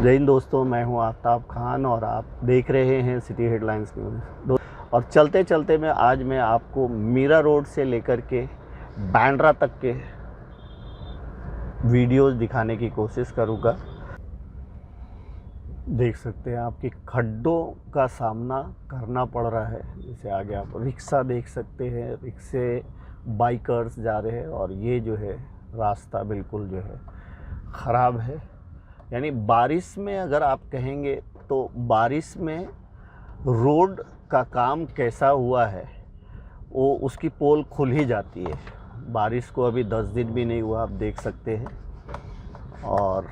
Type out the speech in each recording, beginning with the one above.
जय हिंद दोस्तों, मैं हूं आफ्ताब खान और आप देख रहे हैं सिटी हेडलाइंस न्यूज़। और चलते चलते मैं आपको मीरा रोड से लेकर के बांद्रा तक के वीडियोस दिखाने की कोशिश करूंगा। देख सकते हैं आपके खड्डों का सामना करना पड़ रहा है। जैसे आगे आप रिक्शा देख सकते हैं, रिक्शे बाइकर्स जा रहे हैं और ये जो है रास्ता बिल्कुल जो है ख़राब है। यानी बारिश में अगर आप कहेंगे तो बारिश में रोड का काम कैसा हुआ है, वो उसकी पोल खुल ही जाती है। बारिश को अभी 10 दिन भी नहीं हुआ, आप देख सकते हैं। और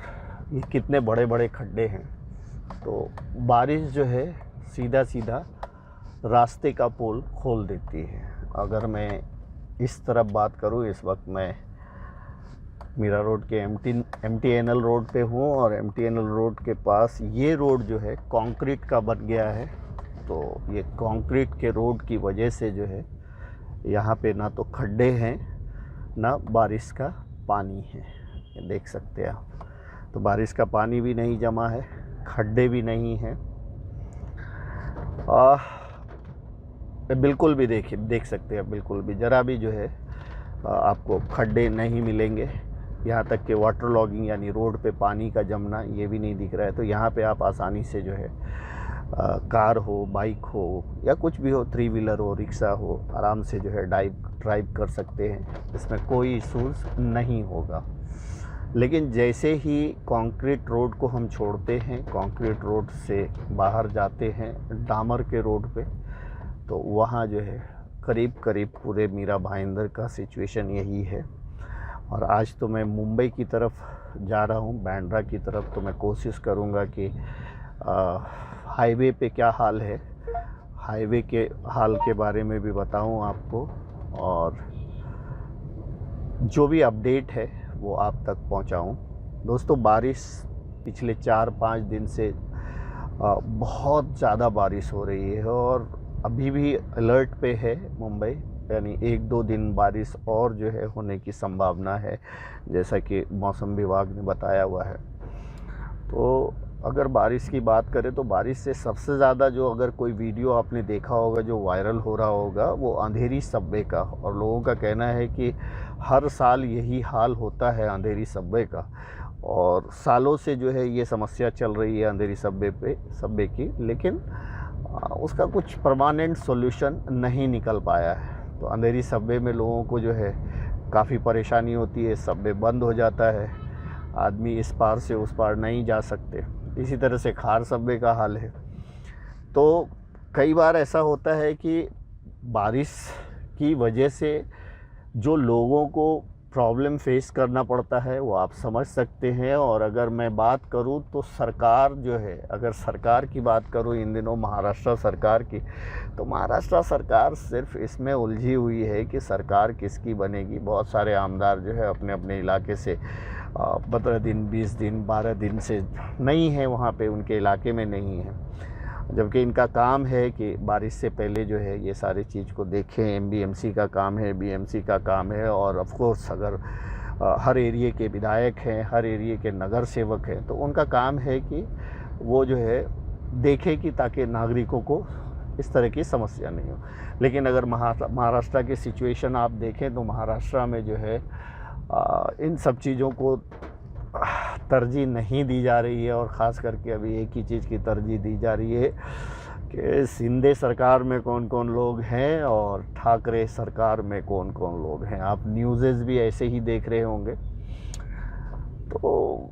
ये कितने बड़े बड़े खड्डे हैं। तो बारिश जो है सीधा सीधा रास्ते का पोल खोल देती है। अगर मैं इस तरफ बात करूँ, इस वक्त मैं मीरा रोड के MTNL रोड पे हूँ और MTNL रोड के पास ये रोड जो है कंक्रीट का बन गया है। तो ये कंक्रीट के रोड की वजह से जो है यहाँ पे ना तो खड्डे हैं ना बारिश का पानी है। ये देख सकते हैं आप। तो बारिश का पानी भी नहीं जमा है, खड्डे भी नहीं हैं। बिल्कुल भी देख सकते हैं, बिल्कुल भी ज़रा भी जो है आपको खड्डे नहीं मिलेंगे। यहाँ तक कि वाटर लॉगिंग यानी रोड पे पानी का जमना ये भी नहीं दिख रहा है। तो यहाँ पे आप आसानी से जो है कार हो, बाइक हो या कुछ भी हो, 3 व्हीलर हो, रिक्शा हो, आराम से जो है ड्राइव कर सकते हैं। इसमें कोई इशूज़ नहीं होगा। लेकिन जैसे ही कंक्रीट रोड को हम छोड़ते हैं, कंक्रीट रोड से बाहर जाते हैं डामर के रोड पे, तो वहाँ जो है करीब करीब पूरे मीरा भाईंदर का सिचुएशन यही है। और आज तो मैं मुंबई की तरफ जा रहा हूँ, बांद्रा की तरफ। तो मैं कोशिश करूँगा कि हाईवे पे क्या हाल है, हाईवे के हाल के बारे में भी बताऊँ आपको, और जो भी अपडेट है वो आप तक पहुँचाऊँ। दोस्तों, बारिश पिछले 4-5 दिन से बहुत ज़्यादा बारिश हो रही है और अभी भी अलर्ट पे है मुंबई। यानी 1-2 दिन बारिश और जो है होने की संभावना है, जैसा कि मौसम विभाग ने बताया हुआ है। तो अगर बारिश की बात करें तो बारिश से सबसे ज़्यादा जो अगर कोई वीडियो आपने देखा होगा जो वायरल हो रहा होगा, वो अंधेरी सबवे का। और लोगों का कहना है कि हर साल यही हाल होता है अंधेरी सबवे का, और सालों से जो है ये समस्या चल रही है अंधेरी सबवे की। लेकिन उसका कुछ परमानेंट सॉल्यूशन नहीं निकल पाया है। तो अंधेरी सबवे में लोगों को जो है काफ़ी परेशानी होती है। सबवे बंद हो जाता है, आदमी इस पार से उस पार नहीं जा सकते। इसी तरह से खार सबवे का हाल है। तो कई बार ऐसा होता है कि बारिश की वजह से जो लोगों को प्रॉब्लम फेस करना पड़ता है वो आप समझ सकते हैं। और अगर मैं बात करूं तो सरकार जो है, अगर सरकार की बात करूं इन दिनों महाराष्ट्र सरकार की, तो महाराष्ट्र सरकार सिर्फ इसमें उलझी हुई है कि सरकार किसकी बनेगी। बहुत सारे आमदार जो है अपने अपने इलाके से 15 दिन, 20 दिन, 12 दिन से नहीं है वहाँ पे, उनके इलाके में नहीं है। जबकि इनका काम है कि बारिश से पहले जो है ये सारी चीज़ को देखें। MBMC का काम है, BMC का काम है। और ऑफ कोर्स अगर हर एरिए के विधायक हैं, हर एरिए के नगर सेवक हैं, तो उनका काम है कि वो जो है देखें कि ताकि नागरिकों को इस तरह की समस्या नहीं हो। लेकिन अगर महाराष्ट्र की सिचुएशन आप देखें तो महाराष्ट्र में जो है इन सब चीज़ों को तरजीह नहीं दी जा रही है। और ख़ास करके अभी एक ही चीज़ की तरजीह दी जा रही है कि शिंदे सरकार में कौन कौन लोग हैं और ठाकरे सरकार में कौन कौन लोग हैं। आप न्यूज़ेस भी ऐसे ही देख रहे होंगे। तो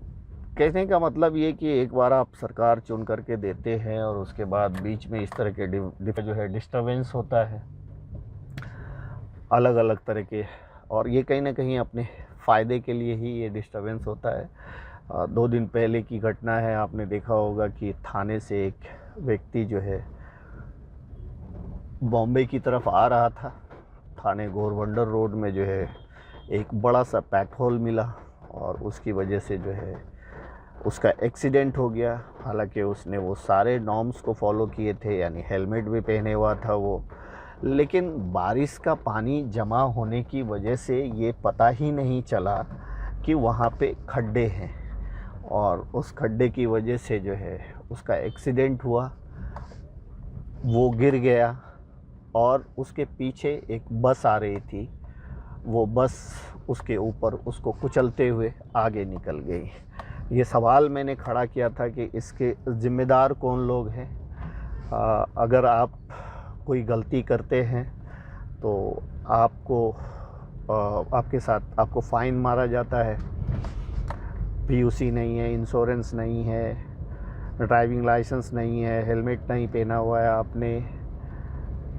कहने का मतलब ये कि एक बार आप सरकार चुन करके देते हैं और उसके बाद बीच में इस तरह के जो है डिस्टर्बेंस होता है अलग अलग तरह के, और ये कहीं ना कहीं अपने फ़ायदे के लिए ही ये डिस्टर्बेंस होता है। 2 दिन पहले की घटना है, आपने देखा होगा कि थाने से एक व्यक्ति जो है बॉम्बे की तरफ आ रहा था। थाने घोरबंदर रोड में जो है एक बड़ा सा पैट होल मिला और उसकी वजह से जो है उसका एक्सीडेंट हो गया। हालांकि उसने वो सारे नॉर्म्स को फॉलो किए थे, यानी हेलमेट भी पहने हुआ था वो, लेकिन बारिश का पानी जमा होने की वजह से ये पता ही नहीं चला कि वहाँ पे खड्डे हैं। और उस खड्डे की वजह से जो है उसका एक्सीडेंट हुआ, वो गिर गया और उसके पीछे एक बस आ रही थी, वो बस उसके ऊपर उसको कुचलते हुए आगे निकल गई। ये सवाल मैंने खड़ा किया था कि इसके ज़िम्मेदार कौन लोग हैं। अगर आप कोई गलती करते हैं तो आपको आपके साथ आपको फ़ाइन मारा जाता है, पीयूसी नहीं है, इंश्योरेंस नहीं है, ड्राइविंग लाइसेंस नहीं है, हेलमेट नहीं पहना हुआ है आपने,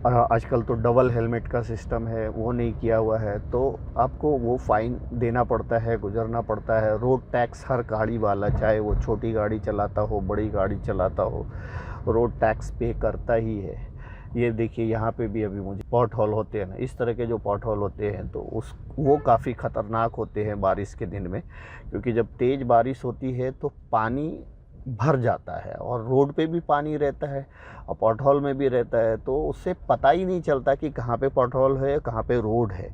आजकल तो डबल हेलमेट का सिस्टम है, वो नहीं किया हुआ है, तो आपको वो फ़ाइन देना पड़ता है, गुजरना पड़ता है। रोड टैक्स हर गाड़ी वाला, चाहे वो छोटी गाड़ी चलाता हो, बड़ी गाड़ी चलाता हो, रोड टैक्स पे करता ही है। ये देखिए यहाँ पे भी अभी मुझे पॉट होल होते हैं ना, इस तरह के जो पॉट होल होते हैं तो वो काफ़ी ख़तरनाक होते हैं बारिश के दिन में, क्योंकि जब तेज़ बारिश होती है तो पानी भर जाता है और रोड पे भी पानी रहता है और पॉट होल में भी रहता है, तो उससे पता ही नहीं चलता कि कहाँ पे पॉट होल है, कहाँ पे रोड है।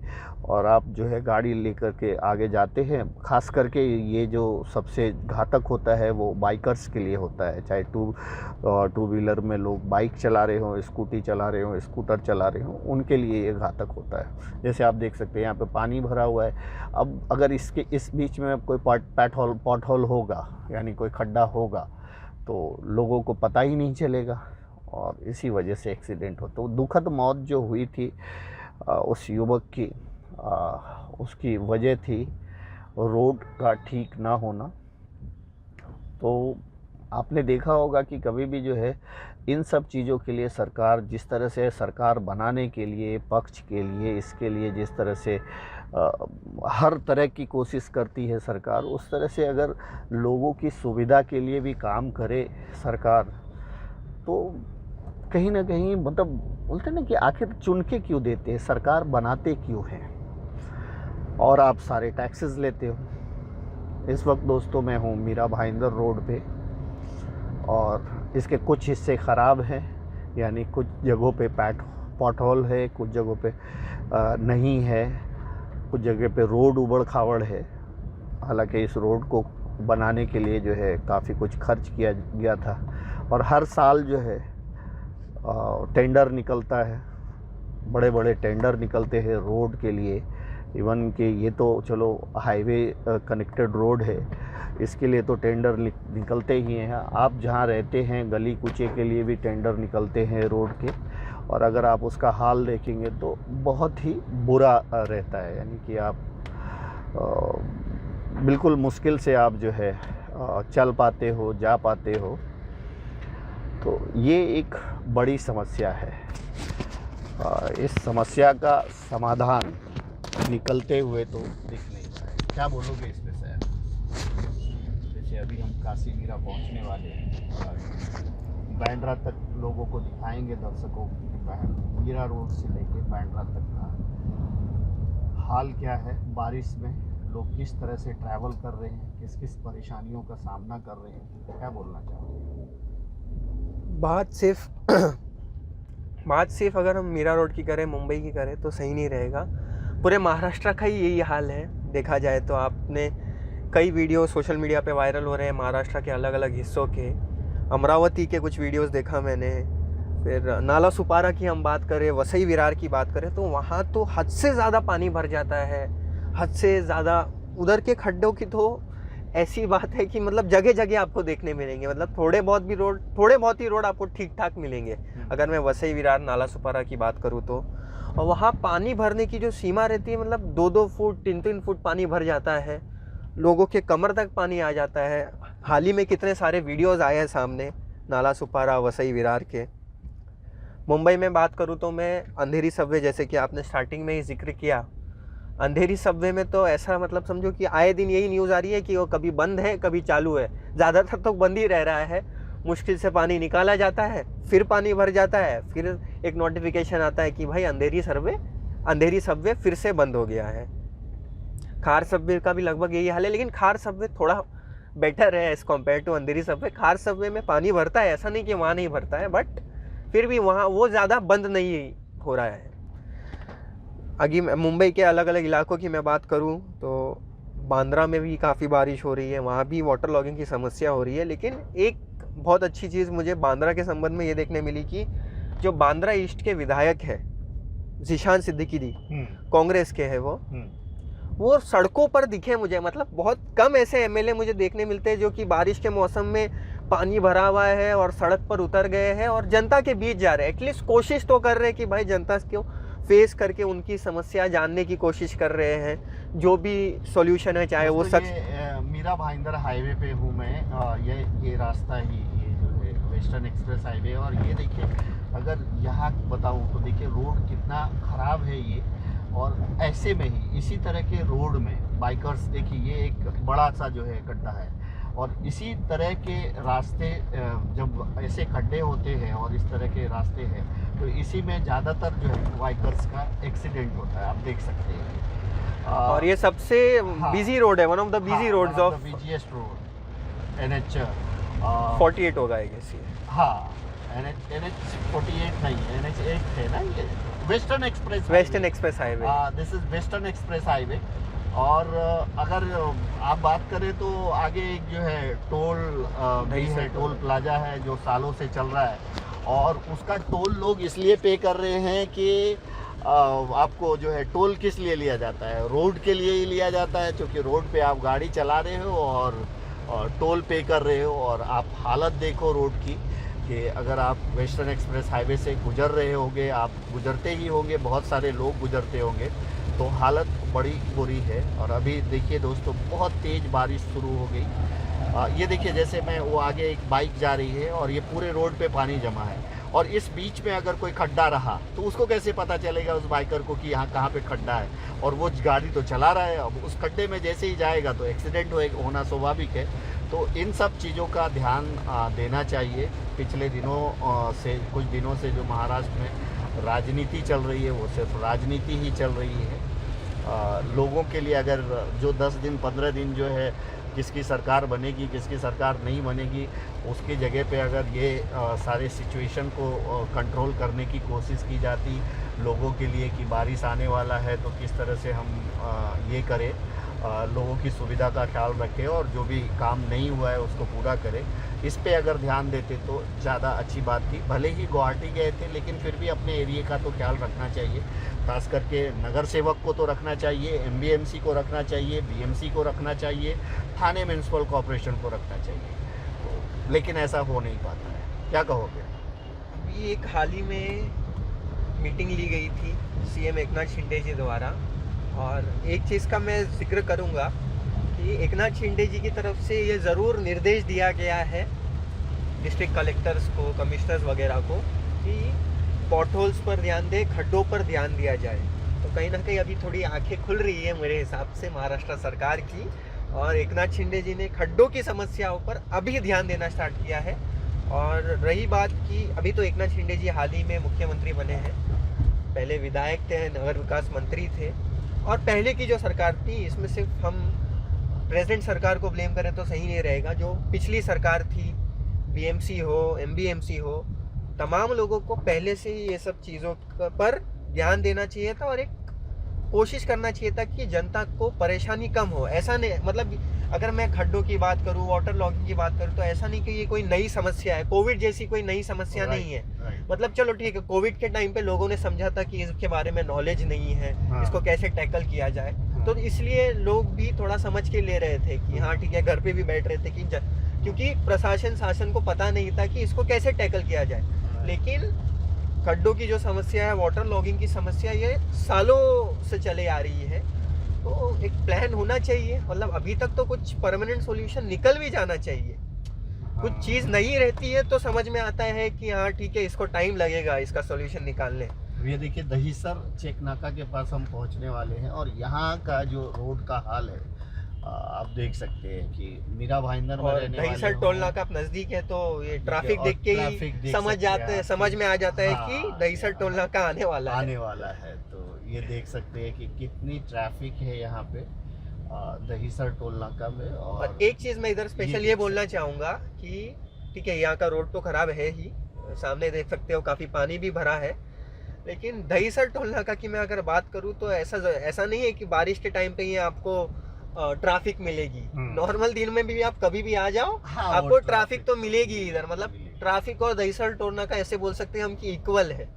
और आप जो है गाड़ी लेकर के आगे जाते हैं, ख़ास करके ये जो सबसे घातक होता है वो बाइकर्स के लिए होता है, चाहे टू व्हीलर में लोग बाइक चला रहे हों, स्कूटी चला रहे हों, स्कूटर चला रहे हों, उनके लिए ये घातक होता है। जैसे आप देख सकते हैं यहाँ पे पानी भरा हुआ है, अब अगर इस बीच में कोई पॉट होल होगा, यानी कोई खड्डा होगा, तो लोगों को पता ही नहीं चलेगा और इसी वजह से एक्सीडेंट हो। तो दुखद मौत जो हुई थी उस युवक की, उसकी वजह थी रोड का ठीक ना होना। तो आपने देखा होगा कि कभी भी जो है इन सब चीज़ों के लिए सरकार, जिस तरह से सरकार बनाने के लिए, पक्ष के लिए, इसके लिए जिस तरह से हर तरह की कोशिश करती है सरकार, उस तरह से अगर लोगों की सुविधा के लिए भी काम करे सरकार, तो कहीं ना कहीं मतलब बोलते ना कि आखिर चुन के क्यों देते हैं, सरकार बनाते क्यों हैं, और आप सारे टैक्सेस लेते हो। इस वक्त दोस्तों मैं हूँ मीरा भाईंदर रोड पे और इसके कुछ हिस्से ख़राब हैं, यानी कुछ जगहों पे पॉट होल है, कुछ जगहों पे नहीं है, कुछ जगह पे रोड उबड़ खाबड़ है। हालांकि इस रोड को बनाने के लिए जो है काफ़ी कुछ खर्च किया गया था और हर साल जो है टेंडर निकलता है, बड़े बड़े टेंडर निकलते हैं रोड के लिए। इवन कि ये तो चलो हाईवे कनेक्टेड रोड है, इसके लिए तो टेंडर निकलते ही हैं। आप जहाँ रहते हैं गली कूचे के लिए भी टेंडर निकलते हैं रोड के, और अगर आप उसका हाल देखेंगे तो बहुत ही बुरा रहता है, यानी कि आप बिल्कुल मुश्किल से आप जो है चल पाते हो, जा पाते हो। तो ये एक बड़ी समस्या है। इस समस्या का समाधान निकलते हुए तो दिख नहीं रहा है। क्या बोलोगे इस पे सर? जैसे अभी हम काशी मीरा पहुँचने वाले हैं और बांद्रा तक लोगों को दिखाएंगे, दर्शकों की मीरा रोड से लेके बांद्रा तक का हाल क्या है, बारिश में लोग किस तरह से ट्रैवल कर रहे हैं, किस किस परेशानियों का सामना कर रहे हैं, क्या बोलना चाहोगे? बात सिर्फ अगर हम मीरा रोड की करें, मुंबई की करें तो सही नहीं रहेगा। पूरे महाराष्ट्र का ही यही हाल है। देखा जाए तो आपने कई वीडियो सोशल मीडिया पे वायरल हो रहे हैं महाराष्ट्र के अलग अलग हिस्सों के। अमरावती के कुछ वीडियोस देखा मैंने, फिर नाला सुपारा की हम बात करें, वसई विरार की बात करें तो वहाँ तो हद से ज़्यादा पानी भर जाता है, हद से ज़्यादा। उधर के खड्डों की तो ऐसी बात है कि मतलब जगह जगह आपको देखने मिलेंगे, मतलब थोड़े बहुत ही रोड आपको ठीक ठाक मिलेंगे। अगर मैं वसई विरार नाला सुपारा की बात करूँ तो, और वहाँ पानी भरने की जो सीमा रहती है, मतलब 2-2 फुट 3-3 फुट पानी भर जाता है, लोगों के कमर तक पानी आ जाता है। हाल ही में कितने सारे वीडियोस आए हैं सामने नाला सुपारा, वसई विरार के। मुंबई में बात करूँ तो मैं अंधेरी सबवे, जैसे कि आपने स्टार्टिंग में ही जिक्र किया, अंधेरी सबवे में तो ऐसा मतलब समझो कि आए दिन यही न्यूज़ आ रही है कि वो कभी बंद है कभी चालू है, ज़्यादातर तो बंद ही रह रहा है। मुश्किल से पानी निकाला जाता है, फिर पानी भर जाता है, फिर एक नोटिफिकेशन आता है कि भाई अंधेरी सबवे फिर से बंद हो गया है। खार सबवे का भी लगभग यही हाल है, लेकिन खार सबवे थोड़ा बेटर है as compare to Andheri subway. Khar subway में पानी भरता है, ऐसा नहीं कि वहाँ नहीं भरता है, बट फिर भी वहाँ वो ज़्यादा बंद नहीं हो रहा है। अभी मुंबई के अलग अलग इलाकों की मैं बात करूँ तो बांद्रा में भी काफ़ी बारिश हो रही है, वहाँ भी वाटर लॉगिंग की समस्या हो रही है। लेकिन एक बहुत अच्छी चीज़ मुझे बांद्रा के संबंध में ये देखने मिली कि जो बांद्रा ईस्ट के विधायक है ज़ीशान सिद्दीकी, कांग्रेस के हैं वो सड़कों पर दिखे मुझे। मतलब बहुत कम ऐसे एमएलए मुझे देखने मिलते हैं जो कि बारिश के मौसम में पानी भरा हुआ है और सड़क पर उतर गए हैं और जनता के बीच जा रहे हैं। एटलीस्ट कोशिश तो कर रहे हैं कि भाई जनता को फेस करके उनकी समस्या जानने की कोशिश कर रहे हैं, जो भी सॉल्यूशन है चाहे वो मीरा भाईंदर हाईवे पे हूँ मैं। ये रास्ता ही ये जो है वेस्टर्न एक्सप्रेस हाईवे। और ये देखिए, अगर यहाँ बताऊँ तो देखिए रोड कितना ख़राब है ये। और ऐसे में ही इसी तरह के रोड में बाइकर्स, देखिए ये एक बड़ा सा जो है गड्ढा है और इसी तरह के रास्ते जब ऐसे खड्डे होते हैं और इस तरह के रास्ते हैं तो इसी में ज़्यादातर जो है बाइकर्स का एक्सीडेंट होता है, आप देख सकते हैं। और ये सबसे बिजी रोड है, one of the busy roads of busiest road NH 48 होगा आई गेस ये। हाँ, NH 48 नहीं है, NH 8 है ना ये, western express highway. This is western express highway. और अगर आप बात करें तो आगे एक जो है टोल भी है, टोल प्लाजा है जो सालों से चल रहा है और उसका टोल लोग इसलिए पे कर रहे हैं कि आपको जो है टोल किस लिए लिया जाता है, रोड के लिए ही लिया जाता है, क्योंकि रोड पे आप गाड़ी चला रहे हो और टोल पे कर रहे हो। और आप हालत देखो रोड की कि अगर आप वेस्टर्न एक्सप्रेस हाईवे से गुजर रहे होंगे, आप गुजरते ही होंगे, बहुत सारे लोग गुजरते होंगे, तो हालत बड़ी बुरी है। और अभी देखिए दोस्तों, बहुत तेज़ बारिश शुरू हो गई। ये देखिए, जैसे मैं वो आगे एक बाइक जा रही है और ये पूरे रोड पे पानी जमा है और इस बीच में अगर कोई खड्डा रहा तो उसको कैसे पता चलेगा उस बाइकर को कि यहाँ कहाँ पे खड्डा है। और वो गाड़ी तो चला रहा है, अब उस खड्डे में जैसे ही जाएगा तो एक्सीडेंट होना स्वाभाविक है। तो इन सब चीज़ों का ध्यान देना चाहिए। पिछले दिनों से, कुछ दिनों से जो महाराष्ट्र में राजनीति चल रही है वो सिर्फ राजनीति ही चल रही है। लोगों के लिए अगर जो 10 दिन 15 दिन जो है किसकी सरकार बनेगी किसकी सरकार नहीं बनेगी, उसकी जगह पे अगर ये सारे सिचुएशन को कंट्रोल करने की कोशिश की जाती लोगों के लिए कि बारिश आने वाला है तो किस तरह से हम ये करें, लोगों की सुविधा का ख्याल रखें और जो भी काम नहीं हुआ है उसको पूरा करें, इस पे अगर ध्यान देते तो ज़्यादा अच्छी बात थी। भले ही गुवाहाटी गए थे लेकिन फिर भी अपने एरिया का तो ख्याल रखना चाहिए। खास करके नगर सेवक को तो रखना चाहिए, MBMC को रखना चाहिए, BMC को रखना चाहिए, थाने म्यूनसिपल कॉरपोरेशन को रखना चाहिए। तो लेकिन ऐसा हो नहीं पाता है, क्या कहोगे? अभी एक हाल ही में मीटिंग ली गई थी CM एकनाथ शिंदे जी द्वारा और एक चीज़ का मैं जिक्र करूंगा कि एकनाथ शिंदे जी की तरफ से ये ज़रूर निर्देश दिया गया है डिस्ट्रिक्ट कलेक्टर्स को, कमिश्नर्स वगैरह को कि पॉटहोल्स पर ध्यान दे, खड्डों पर ध्यान दिया जाए। तो कहीं ना कहीं अभी थोड़ी आंखें खुल रही है मेरे हिसाब से महाराष्ट्र सरकार की, और एकनाथ शिंदे जी ने खड्डों की समस्याओं पर अभी ध्यान देना स्टार्ट किया है। और रही बात कि अभी तो एकनाथ शिंदे जी हाल ही में मुख्यमंत्री बने हैं, पहले विधायक थे, नगर विकास मंत्री थे, और पहले की जो सरकार थी इसमें सिर्फ हम प्रेजेंट सरकार को ब्लेम करें तो सही नहीं रहेगा। जो पिछली सरकार थी, BMC हो, MBMC हो, तमाम लोगों को पहले से ही ये सब चीज़ों पर ध्यान देना चाहिए था और एक कोशिश करना चाहिए था कि जनता को परेशानी कम हो। ऐसा नहीं, मतलब अगर मैं खड्डों की बात करूँ, वाटर लॉगिंग की बात करूँ, तो ऐसा नहीं कि ये कोई नई समस्या है, कोविड जैसी कोई नई समस्या नहीं है। मतलब चलो ठीक है, कोविड के टाइम पे लोगों ने समझा था कि इसके बारे में नॉलेज नहीं है, इसको कैसे टैकल किया जाए, तो इसलिए लोग भी थोड़ा समझ के ले रहे थे कि हाँ ठीक है, घर पे भी बैठ रहे थे कि क्योंकि प्रशासन शासन को पता नहीं था कि इसको कैसे टैकल किया जाए। लेकिन खड्डों की जो समस्या है, वाटर लॉगिंग की समस्या, ये सालों से चले आ रही है। तो एक प्लान होना चाहिए, मतलब अभी तक तो कुछ परमानेंट सॉल्यूशन निकल भी जाना चाहिए। कुछ चीज़ नहीं रहती है तो समझ में आता है कि हाँ ठीक है, इसको टाइम लगेगा इसका सॉल्यूशन निकालने। ये देखिए, दहीसर चेक नाका के पास हम पहुंचने वाले हैं और यहाँ का जो रोड का हाल है आप देख सकते हैं कि मीरा भाईंदर में रहने वाले दहीसर टोल नाका नज़दीक है तो ये ट्रैफिक देख के ही समझ में आ जाता है कि दहीसर टोल नाका आने वाला है। तो ये देख सकते हैं कि कितनी ट्रैफिक है यहाँ पे दहीसर टोल नाका में। और एक चीज़ मैं इधर स्पेशल ये बोलना चाहूँगा कि ठीक है, यहाँ का रोड तो ख़राब है ही, सामने देख सकते हो काफ़ी पानी भी भरा है, लेकिन दहीसर टोल नाका की मैं अगर बात करूँ तो ऐसा नहीं है कि बारिश के टाइम पे ही आपको ट्रैफिक मिलेगी। हम्म। नॉर्मल दिन में भी आप कभी भी आ जाओ, हाँ, आपको वो ट्रैफिक तो मिलेगी इधर। मतलब मिलेगी। ट्रैफिक और दहीसर टोल नाका ऐसे बोल सकते हैं हम कि इक्वल है।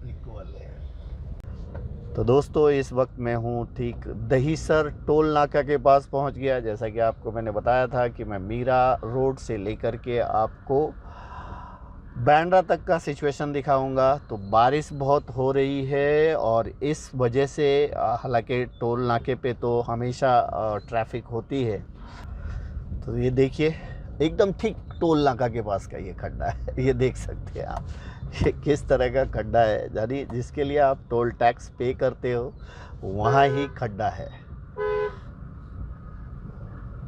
तो दोस्तों इस वक्त मैं हूँ ठीक दहीसर टोल नाका के पास पहुँच गया। जैसा कि आपको मैंने बताया था कि मैं मीरा रोड से लेकर के आपको बांद्रा तक का सिचुएशन दिखाऊंगा। तो बारिश बहुत हो रही है और इस वजह से हालांकि टोल नाके पे तो हमेशा ट्रैफिक होती है। तो ये देखिए एकदम ठीक टोल नाका के पास का ये खड्डा है। ये देख सकते हैं आप ये किस तरह का खड्डा है, यानी जिसके लिए आप टोल टैक्स पे करते हो वहाँ ही खड्डा है।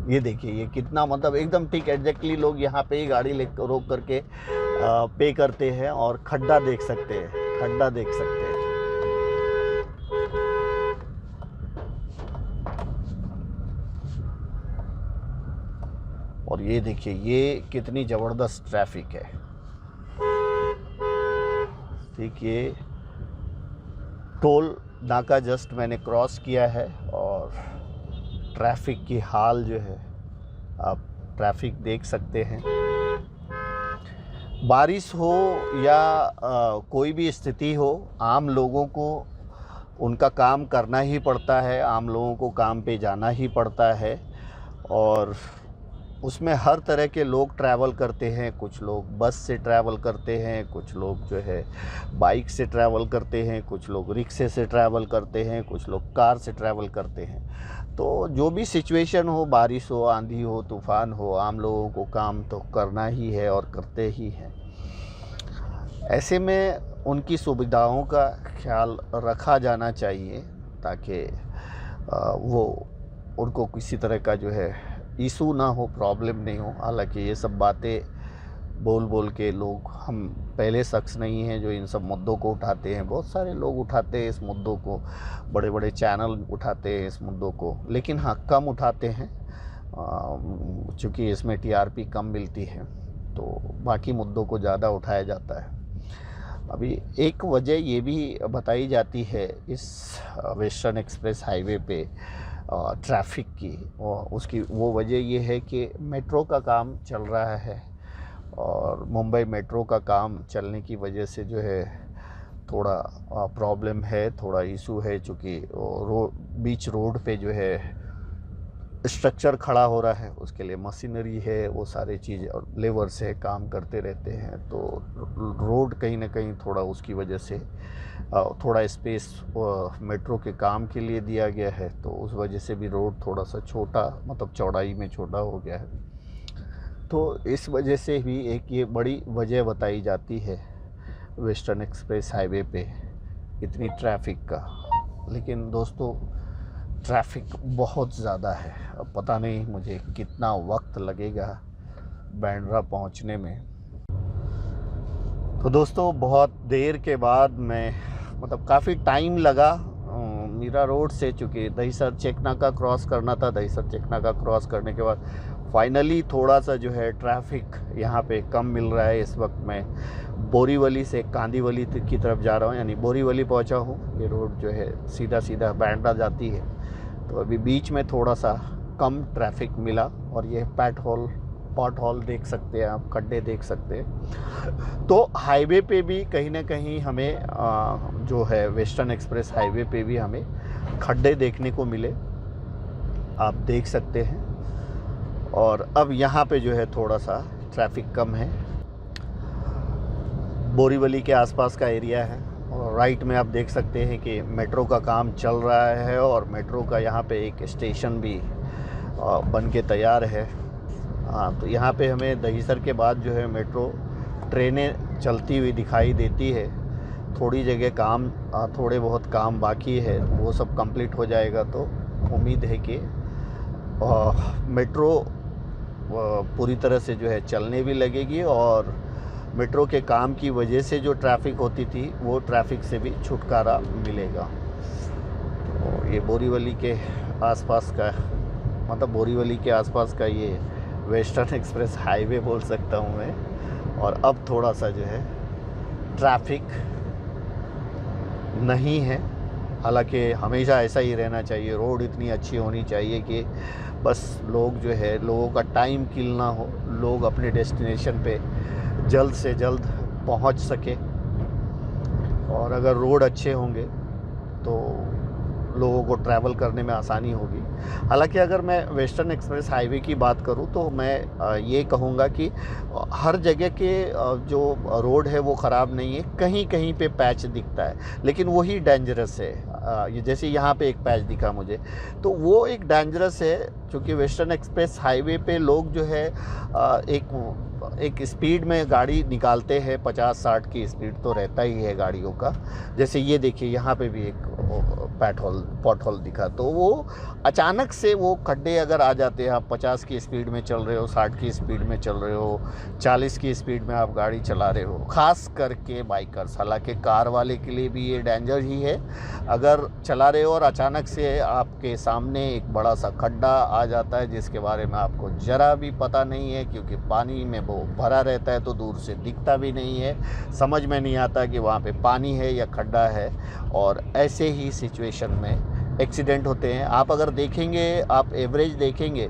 ये देखिए ये कितना मतलब एकदम ठीक एग्जैक्टली लोग यहाँ पे ही गाड़ी ले रोक करके पे करते हैं और खड्डा देख सकते हैं, खड्डा देख सकते हैं। और ये देखिए ये कितनी ज़बरदस्त ट्रैफिक है। ठीक ये टोल नाका जस्ट मैंने क्रॉस किया है और ट्रैफिक की हाल जो है आप ट्रैफिक देख सकते हैं। बारिश हो या कोई भी स्थिति हो, आम लोगों को उनका काम करना ही पड़ता है, आम लोगों को काम पे जाना ही पड़ता है। और उसमें हर तरह के लोग ट्रैवल करते हैं। कुछ लोग बस से ट्रैवल करते हैं, कुछ लोग जो है बाइक से ट्रैवल करते हैं, कुछ लोग रिक्शे से ट्रैवल करते हैं, कुछ लोग कार से ट्रैवल करते हैं। तो जो भी सिचुएशन हो, बारिश हो, आंधी हो, तूफ़ान हो, आम लोगों को काम तो करना ही है और करते ही हैं। ऐसे में उनकी सुविधाओं का ख्याल रखा जाना चाहिए ताकि वो उनको किसी तरह का जो है इशू ना हो, प्रॉब्लम नहीं हो। हालांकि ये सब बातें बोल बोल के लोग, हम पहले शख्स नहीं हैं जो इन सब मुद्दों को उठाते हैं। बहुत सारे लोग उठाते हैं इस मुद्दों को, बड़े बड़े चैनल उठाते हैं इस मुद्दों को, लेकिन हाँ कम उठाते हैं चूँकि इसमें टीआरपी कम मिलती है तो बाकी मुद्दों को ज़्यादा उठाया जाता है। अभी एक वजह ये भी बताई जाती है इस वेस्टर्न एक्सप्रेस हाईवे पे ट्रैफिक की, और उसकी वो वजह ये है कि मेट्रो का काम चल रहा है और मुंबई मेट्रो का काम चलने की वजह से जो है थोड़ा प्रॉब्लम है, थोड़ा इशू है। चूँकि बीच रोड पे जो है स्ट्रक्चर खड़ा हो रहा है, उसके लिए मशीनरी है, वो सारी चीज़ और लेबर्स है, काम करते रहते हैं। तो रोड कहीं ना कहीं थोड़ा उसकी वजह से थोड़ा स्पेस मेट्रो के काम के लिए दिया गया है, तो उस वजह से भी रोड थोड़ा सा छोटा, मतलब चौड़ाई में छोटा हो गया है। तो इस वजह से भी एक ये बड़ी वजह बताई जाती है वेस्टर्न एक्सप्रेस हाईवे पे इतनी ट्रैफिक का। लेकिन दोस्तों ट्रैफिक बहुत ज़्यादा है। अब पता नहीं मुझे कितना वक्त लगेगा बांद्रा पहुंचने में। तो दोस्तों बहुत देर के बाद मैं, मतलब काफ़ी टाइम लगा मीरा रोड से, चूँकि दहीसर चेक नाका क्रॉस करना था। दहीसर चेक नाका क्रॉस करने के बाद फाइनली थोड़ा सा जो है ट्रैफिक यहाँ पे कम मिल रहा है। इस वक्त मैं बोरीवली से कांदीवली की तरफ जा रहा हूँ, यानी बोरीवली पहुँचा हूँ। ये रोड जो है सीधा सीधा बांद्रा जाती है। तो अभी बीच में थोड़ा सा कम ट्रैफिक मिला और ये पॉट हॉल देख सकते हैं आप, खड्डे देख सकते हैं। तो हाईवे पे भी कहीं ना कहीं हमें जो है वेस्टर्न एक्सप्रेस हाईवे पे भी हमें खड्डे देखने को मिले, आप देख सकते हैं। और अब यहाँ पे जो है थोड़ा सा ट्रैफिक कम है। बोरीवली के आसपास का एरिया है और राइट में आप देख सकते हैं कि मेट्रो का काम चल रहा है और मेट्रो का यहाँ पे एक स्टेशन भी बन के तैयार है। हाँ, तो यहाँ पे हमें दहीसर के बाद जो है मेट्रो ट्रेनें चलती हुई दिखाई देती है। थोड़ी जगह काम, थोड़े बहुत काम बाकी है, वो सब कंप्लीट हो जाएगा तो उम्मीद है कि मेट्रो पूरी तरह से जो है चलने भी लगेगी और मेट्रो के काम की वजह से जो ट्रैफिक होती थी वो ट्रैफिक से भी छुटकारा मिलेगा। तो ये बोरीवली के आसपास का, मतलब बोरीवली के आसपास का ये वेस्टर्न एक्सप्रेस हाईवे बोल सकता हूँ मैं। और अब थोड़ा सा जो है ट्रैफिक नहीं है, हालांकि हमेशा ऐसा ही रहना चाहिए, रोड इतनी अच्छी होनी चाहिए कि बस लोग जो है, लोगों का टाइम किल ना हो, लोग अपने डेस्टिनेशन पे जल्द से जल्द पहुंच सके। और अगर रोड अच्छे होंगे तो लोगों को ट्रैवल करने में आसानी होगी। हालांकि अगर मैं वेस्टर्न एक्सप्रेस हाईवे की बात करूं तो मैं ये कहूँगा कि हर जगह के जो रोड है वो ख़राब नहीं है, कहीं कहीं पे पैच दिखता है, लेकिन वही डेंजरस है। ये जैसे यहाँ पे एक पैच दिखा मुझे, तो वो एक डेंजरस है, क्योंकि वेस्टर्न एक्सप्रेस हाईवे पे लोग जो है एक स्पीड में गाड़ी निकालते हैं, 50-60 की स्पीड तो रहता ही है गाड़ियों का। जैसे ये देखिए यहाँ पे भी एक पॉट होल दिखा, तो वो अचानक से वो खड्डे अगर आ जाते हैं, आप 50 की स्पीड में चल रहे हो, 60 की स्पीड में चल रहे हो, 40 की स्पीड में आप गाड़ी चला रहे हो, ख़ास करके बाइकर्स, हालांकि कार वाले के लिए भी ये डेंजर ही है। अगर चला रहे हो और अचानक से आपके सामने एक बड़ा सा खड्डा आ जाता है जिसके बारे में आपको ज़रा भी पता नहीं है, क्योंकि पानी में वो भरा रहता है तो दूर से दिखता भी नहीं है, समझ में नहीं आता कि वहाँ पे पानी है या खड्डा है, और ऐसे ही सिचुएशन में एक्सीडेंट होते हैं। आप अगर देखेंगे, आप एवरेज देखेंगे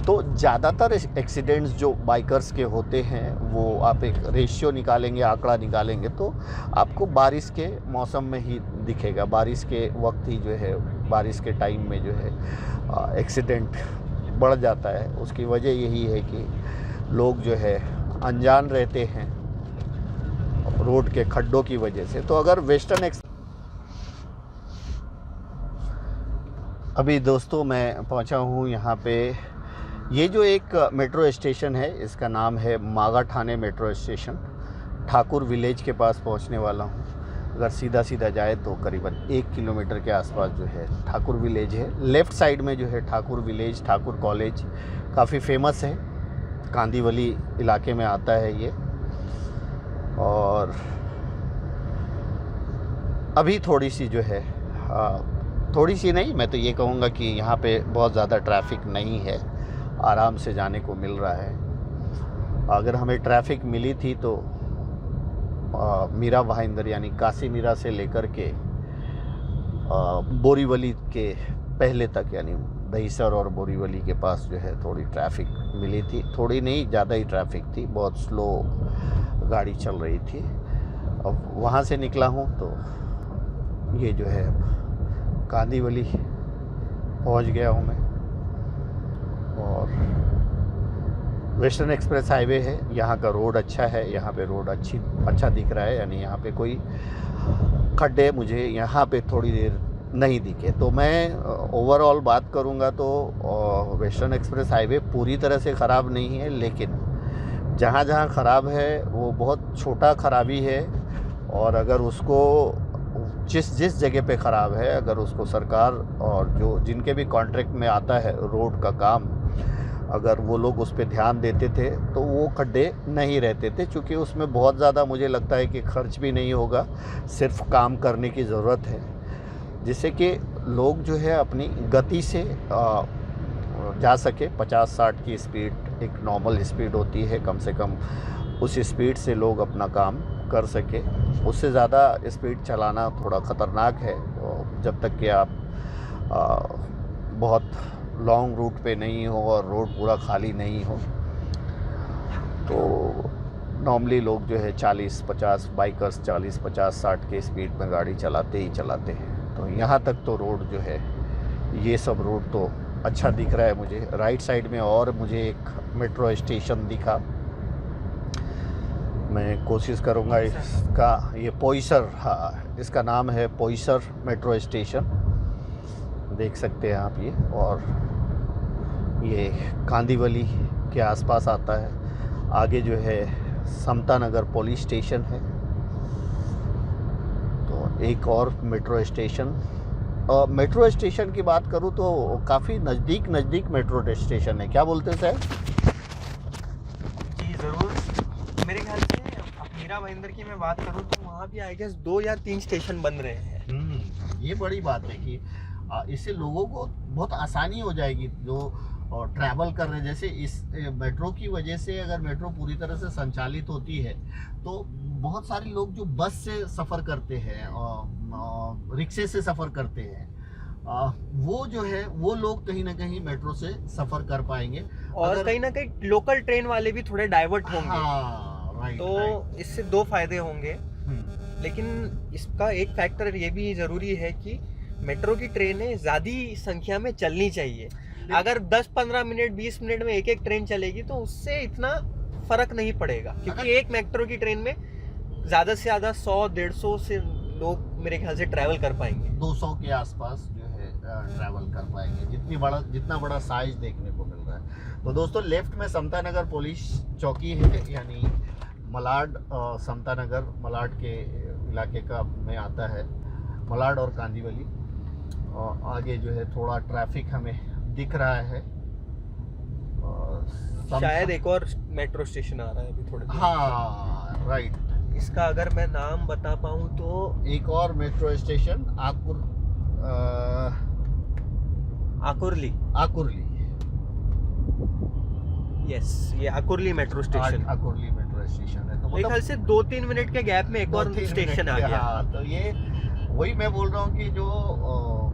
तो ज़्यादातर एक्सीडेंट्स जो बाइकर्स के होते हैं, वो आप एक रेशियो निकालेंगे, आंकड़ा निकालेंगे तो आपको बारिश के मौसम में ही दिखेगा। बारिश के वक्त ही जो है, बारिश के टाइम में जो है एक्सीडेंट बढ़ जाता है। उसकी वजह यही है कि लोग जो है अनजान रहते हैं रोड के खड्डों की वजह से। तो अगर वेस्टर्न अभी दोस्तों मैं पहुंचा हूं यहाँ पे, ये जो एक मेट्रो स्टेशन है इसका नाम है Magathane metro station. Thakur village के पास पहुंचने वाला हूं। अगर सीधा सीधा जाए तो करीबन 1 किलोमीटर के आसपास जो है ठाकुर विलेज है। लेफ़्ट साइड में जो है ठाकुर विलेज, ठाकुर कॉलेज काफ़ी फेमस है, कांदीवली इलाके में आता है ये। और अभी थोड़ी सी जो है, थोड़ी सी नहीं, मैं तो ये कहूँगा कि यहाँ पे बहुत ज़्यादा ट्रैफिक नहीं है, आराम से जाने को मिल रहा है। अगर हमें ट्रैफिक मिली थी तो मीरा भाईंदर यानी काशी मीरा से लेकर के बोरीवली के पहले तक, यानी दहीसर और बोरीवली के पास जो है थोड़ी ट्रैफिक मिली थी। थोड़ी नहीं, ज़्यादा ही ट्रैफिक थी, बहुत स्लो गाड़ी चल रही थी। अब वहाँ से निकला हूँ तो ये जो है कांदीवली पहुँच गया हूँ मैं। और वेस्टर्न एक्सप्रेस हाईवे है, यहाँ का रोड अच्छा है, यहाँ पे रोड अच्छा दिख रहा है, यानी यहाँ पे कोई खड्डे मुझे यहाँ पे थोड़ी देर नहीं दिखे। तो मैं ओवरऑल बात करूँगा तो वेस्टर्न एक्सप्रेस हाईवे पूरी तरह से ख़राब नहीं है, लेकिन जहाँ जहाँ ख़राब है वो बहुत छोटा खराबी है। और अगर उसको जिस जगह पे ख़राब है, अगर उसको सरकार और जो जिनके भी कॉन्ट्रैक्ट में आता है रोड का काम, अगर वो लोग उस पर ध्यान देते थे तो वो खड्डे नहीं रहते थे। क्योंकि उसमें बहुत ज़्यादा मुझे लगता है कि खर्च भी नहीं होगा, सिर्फ काम करने की ज़रूरत है, जिससे कि लोग जो है अपनी गति से जा सके। 50-60 की स्पीड एक नॉर्मल स्पीड होती है, कम से कम उस स्पीड से लोग अपना काम कर सके। उससे ज़्यादा स्पीड चलाना थोड़ा ख़तरनाक है, जब तक कि आप बहुत लॉन्ग रूट पे नहीं हो और रोड पूरा खाली नहीं हो। तो नॉर्मली लोग जो है 40-50 बाइकर्स 40-50-60 के स्पीड में गाड़ी चलाते हैं। तो यहाँ तक तो रोड जो है, ये सब रोड तो अच्छा दिख रहा है मुझे। राइट साइड में और मुझे एक मेट्रो स्टेशन दिखा, मैं कोशिश करूँगा इसका, ये पोईसर, हाँ इसका नाम है पोईसर मेट्रो स्टेशन, देख सकते हैं आप ये। और ये कांदीवली के आसपास आता है। आगे जो है समता नगर पुलिस स्टेशन है। तो एक और मेट्रो स्टेशन, और मेट्रो स्टेशन की बात करूँ तो काफ़ी नज़दीक मेट्रो स्टेशन है। क्या बोलते हैं सर? जी ज़रूर। मेरे ख्याल से मीरा भाईंदर की मैं बात करूँ तो वहाँ भी आई गेस 2 या 3 स्टेशन बन रहे हैं। ये बड़ी बात है कि इससे लोगों को बहुत आसानी हो जाएगी। जो और ट्रैवल कर रहे हैं, जैसे इस मेट्रो की वजह से अगर मेट्रो पूरी तरह से संचालित होती है तो बहुत सारे लोग जो बस से सफ़र करते हैं और रिक्शे से सफ़र करते हैं, वो जो है वो लोग कहीं ना कहीं मेट्रो से सफ़र कर पाएंगे और कहीं ना कहीं लोकल ट्रेन वाले भी थोड़े डाइवर्ट होंगे। हाँ, राइट, तो राइट। इससे दो फायदे होंगे। लेकिन इसका एक फैक्टर ये भी ज़रूरी है कि मेट्रो की ट्रेनें ज़्यादा संख्या में चलनी चाहिए। अगर 10-15 मिनट 20 मिनट में एक एक ट्रेन चलेगी तो उससे इतना फर्क नहीं पड़ेगा, क्योंकि एक मेट्रो की ट्रेन में ज़्यादा से ज़्यादा 100-150 से लोग मेरे ख्याल से ट्रैवल कर पाएंगे। 200 के आसपास जो है ट्रैवल कर पाएंगे, जितना बड़ा साइज देखने को मिल रहा है। तो दोस्तों, लेफ्ट में समता नगर पुलिस चौकी है, यानी मलाड समता नगर मलाड के इलाके का में आता है, मलाड और कांदीवली। और आगे जो है थोड़ा ट्रैफिक हमें दिख रहा है। शायद एक और मेट्रो स्टेशन आ रहा है अभी थोड़े। हाँ, राइट। इसका अगर मैं नाम बता पाऊँ तो एक और मेट्रो स्टेशन आकुर्ली। यस, ये आकुर्ली मेट्रो स्टेशन। आकुर्ली मेट्रो स्टेशन है। तो मेरे ख्याल से 2-3 मिनट के गैप में एक और स्टेशन आ गया। हाँ, तो ये वही मैं बोल रहा हूँ कि जो